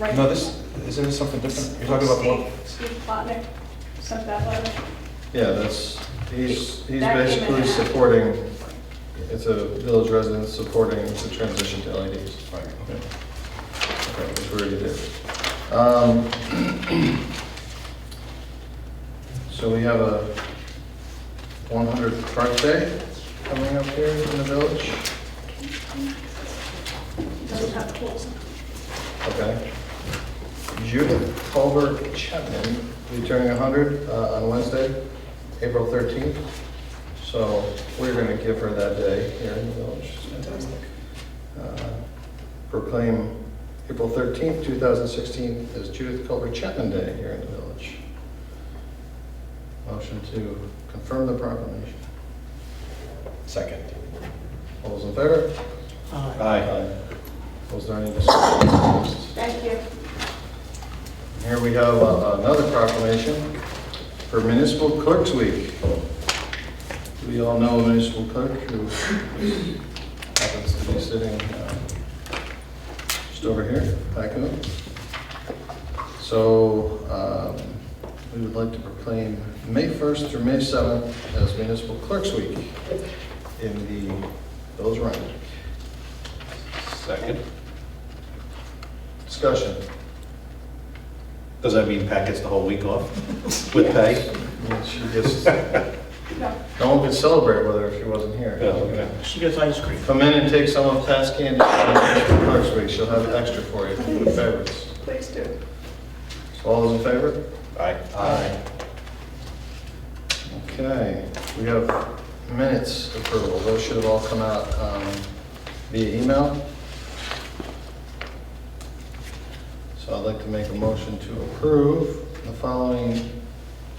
Right. No, isn't this something different? You're talking about the one? Steve Plotnick sent that letter. Yeah, he's That came basically in. supporting, it's a village resident supporting the transition to LEDs. Right, okay. Okay, which we already did. So we have a 100th birthday coming up here in the village. Doesn't have clothes. Okay. Judith Culver Chapman will be turning 100 on Wednesday, April 13th. So we're going to give her that day here in the village. Fantastic. Proclaim April 13th, 2016 as Judith Culver Chapman Day here in the village. Motion to confirm the proclamation. Second. All those in favor? Aye. Was there any discussion? Thank you. Here we have another proclamation for Municipal Clerks Week. We all know a municipal clerk who happens to be sitting just over here, back up. So we would like to proclaim May 1st through May 7th as Municipal Clerks Week in the Village of Rhinebeck. Second. Discussion. Does that mean Pat gets the whole week off with pay? She gets, no one could celebrate with her if she wasn't here. Yeah, okay. She gets ice cream. Come in and take some of Pat's candy for Clerks Week. She'll have extra for you, food favorites. Please do. So all those in favor? Aye. Aye. Okay, we have minutes approval. Those should have all come out via email. So I'd like to make a motion to approve the following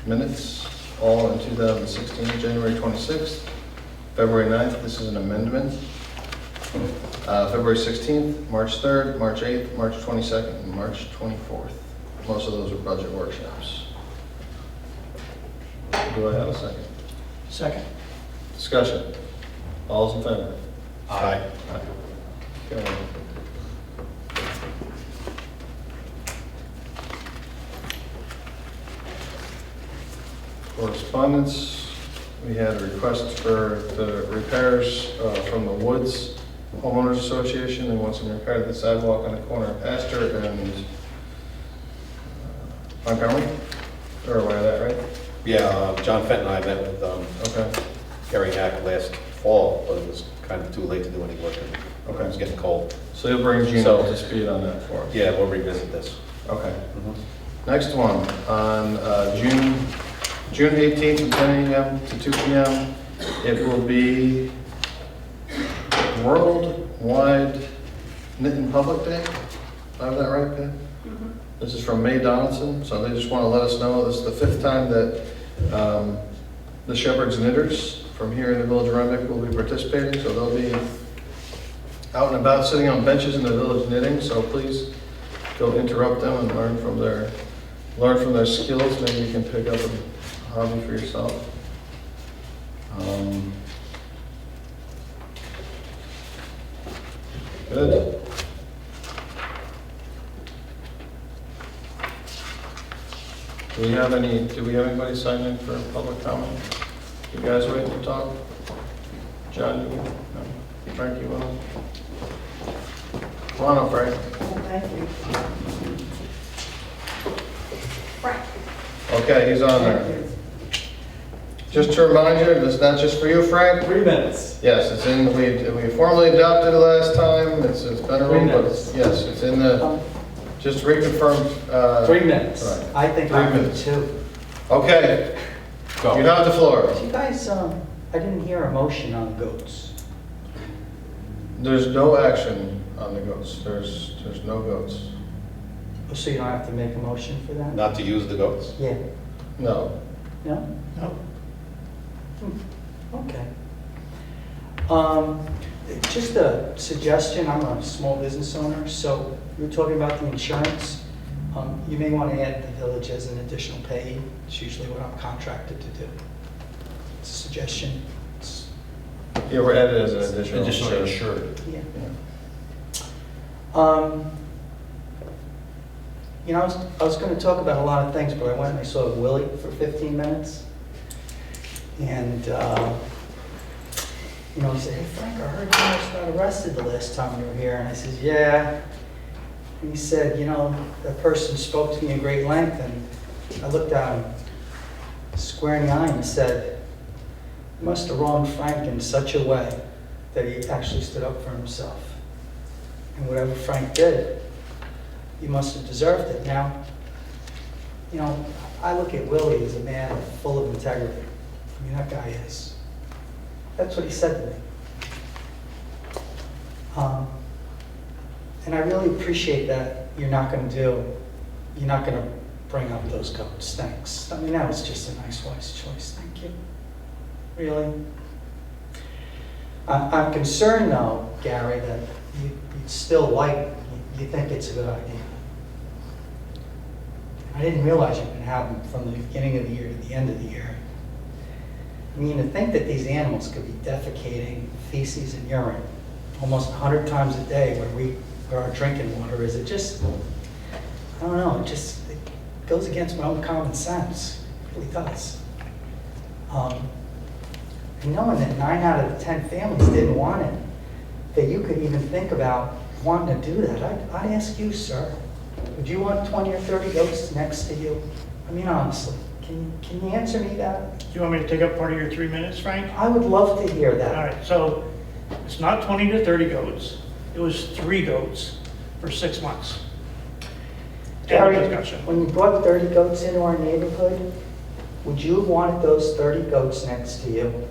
minutes, all in 2016, January 26th, February 9th, this is an amendment, February 16th, March 3rd, March 8th, March 22nd, and March 24th. Most of those are budget workshops. Do I have a second? Second. Discussion. All those in favor? Aye. Okay. Correspondence, we had a request for the repairs from the Woods Homeowners Association. They want some repair to the sidewalk on the corner of Astor and Montgomery. You're aware of that, right? Yeah, John Fenton and I met with Okay. Gary Hack last fall, but it was kind of too late to do any work. It was getting cold. So you'll bring Gino So- up to speed on that for us? Yeah, we'll revisit this. Okay. Next one, on June 18th from 10 a.m. to 2 p.m., it will be Worldwide Knitting Public Day. Do I have that right, Pat? This is from May Donaldson, so they just want to let us know this is the 5th time that the Shepherd's Knitters from here in the Village of Rhinebeck will be participating, so they'll be out and about sitting on benches in the village knitting, so please go interrupt them and learn from their skills. Maybe you can pick up a hobby for yourself. Good. Do we have anybody sign in for public comment? You guys waiting to talk? John, you, no? Frank, you want to? Come on up, Frank. Thank you. Frank. Okay, he's on there. Just to remind you, this is not just for you, Frank. 3 minutes. Yes, it's in, we formally adopted it last time, it's been a 3 room, but minutes. yes, it's in the, just reconfirmed. 3 minutes. Right. I think 3 I need minutes. 2. Okay, you have the floor. You guys, I didn't hear a motion on goats. There's no action on the goats, there's no goats. Oh, so you don't have to make a motion for that? Not to use the goats? Yeah. No. No? No. Okay. Just a suggestion, I'm a small business owner, so you were talking about the insurance. You may want to add the village as an additional payee. It's usually what I'm contracted to do. It's a suggestion. Yeah, we're added as an additional. insured. Yeah. Yeah. You know, I was going to talk about a lot of things, but I went and I saw Willie for 15 minutes. And, you know, he said, "Hey, Frank, I heard you almost got arrested the last time you were here." And I said, "Yeah." And he said, you know, that person spoke to me in great length, and I looked at him square in the eye and said, you must have wronged Frank in such a way that he actually stood up for himself. And whatever Frank did, you must have deserved it. Now, you know, I look at Willie as a man full of integrity. I mean, that guy is. That's what he said to me. And I really appreciate that you're not going to bring up those goats. Thanks. I mean, that was just a nice, wise choice. Thank you. Really. I'm concerned, though, Gary, that you still you think it's a good idea. I didn't realize you've been having them from the beginning of the year to the end of the year. I mean, to think that these animals could be defecating feces and urine almost 100 times a day where our drinking water is, it just, I don't know, it goes against my own common sense. It really does. And knowing that 9 out of the 10 families didn't want it, that you could even think about wanting to do that, I'd ask you, sir, would you want 20 or 30 goats next to you? I mean, honestly, can you answer me that? Do you want me to take up part of your 3 minutes, Frank? I would love to hear that. All right, so it's not 20 to 30 goats. It was 3 goats for 6 months. Gary, End of discussion. when you brought 30 goats into our neighborhood, would you have wanted those 30 goats next to you?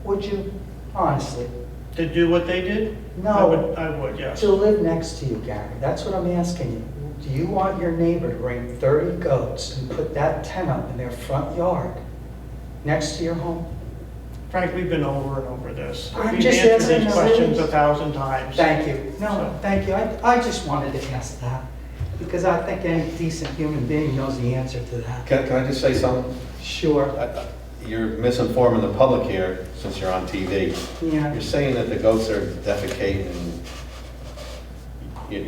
Would you? Honestly. To do what they did? No. I would, yes. To live next to you, Gary. That's what I'm asking you. Do you want your neighbor to bring 30 goats and put that tent up in their front yard next to your home? Frank, we've been over and over this. I'm We've just answered answering these the questions rules. 1,000 times. Thank you. No, So- thank you. I just wanted to ask that because I think any decent human being knows the answer to that. Can I just say something? Sure. You're misinforming the public here, since you're on TV. Yeah. You're saying that the goats are defecating and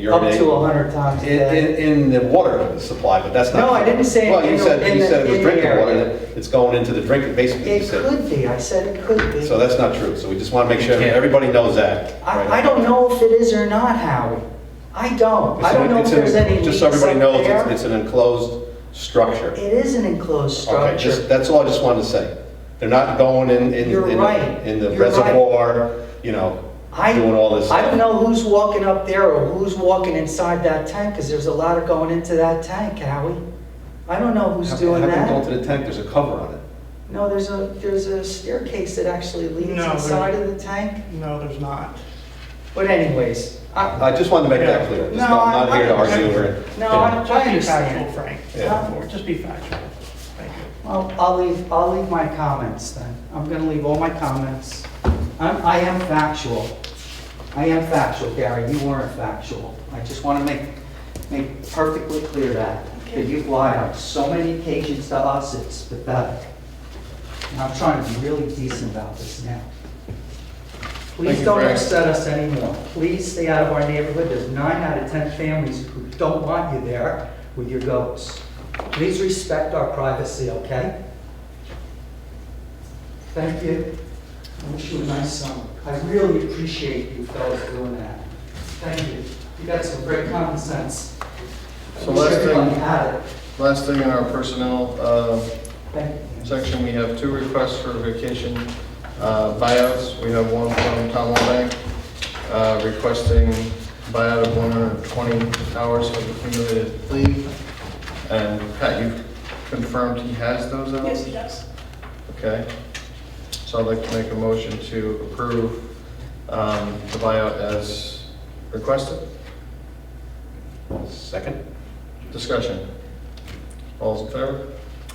Up to 100 times a day. in the water supply, but that's not. No, I didn't say Well, you in said the- you said it in was the drinking area. water, that it's going into the drinking, basically, you It said. could be. I said it could be. So that's not true, so we just want to make You sure can't- everybody knows that. I don't know if it is or not, Howie. I don't. I don't know if there's any Just so leaks everybody up knows, there. it's an enclosed structure. It is an enclosed Okay, structure. that's all I just wanted to say. They're not going in You're right. in the You're right. reservoir, you know, doing all this I stuff. don't know who's walking up there or who's walking inside that tank, because there's a ladder going into that tank, Howie. I don't know who's doing Have them go that. to the tank, there's a cover on it. No, there's a staircase that actually leads No, inside of the tank. No, there's not. But anyways, I just wanted to make that clear. No, I'm not here to I- argue or. no, Yeah. I Just be factual, understand. Frank. Yeah. Just be factual. Thank you. Well, I'll leave my comments then. I'm gonna leave all my comments. I am factual. I am factual, Gary. You weren't factual. I just want to make perfectly clear that you've lied on so many occasions to us, it's pathetic. And I'm trying to be really decent about this now. Please Thank you, don't Frank. upset us anymore. Please stay out of our neighborhood. There's 9 out of 10 families who don't want you there with your goats. Please respect our privacy, okay? Thank you. I wish you a nice summer. I really appreciate you fellas doing that. Thank you. You got some great common sense. I So wish last everybody thing- had it. Last thing in our personnel Thank you. section, we have 2 requests for vacation buyouts. We have one from Tom Walbank requesting buyout of 120 hours of accumulated leave. And Pat, you've confirmed he has those hours? Yes, he does. Okay. So I'd like to make a motion to approve the buyout as requested. Second? Discussion. All's in favor?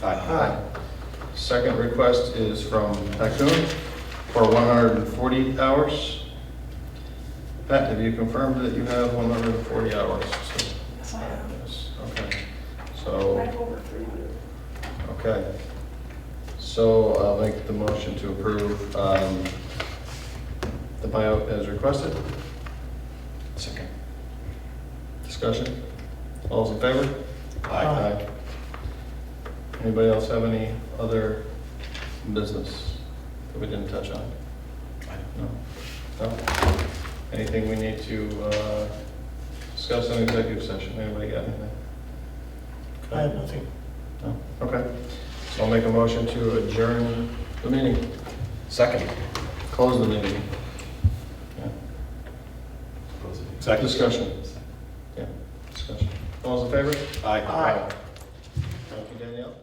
Aye. Second request is from Pat Coon for 140 hours. Pat, have you confirmed that you have 140 hours? Yes, I have. Yes, okay. So, Right over 300. okay. So I'll make the motion to approve the buyout as requested. Second. Discussion? All's in favor? Aye. Anybody else have any other business that we didn't touch on? No? No? Anything we need to discuss an executive session. Anybody got anything? I have nothing. No? Okay. So I'll make a motion to adjourn the meeting. Second. Close the meeting. Yeah. Second. Discussion. Yeah, discussion. All those in favor? Aye. Aye. Thank you, Danielle.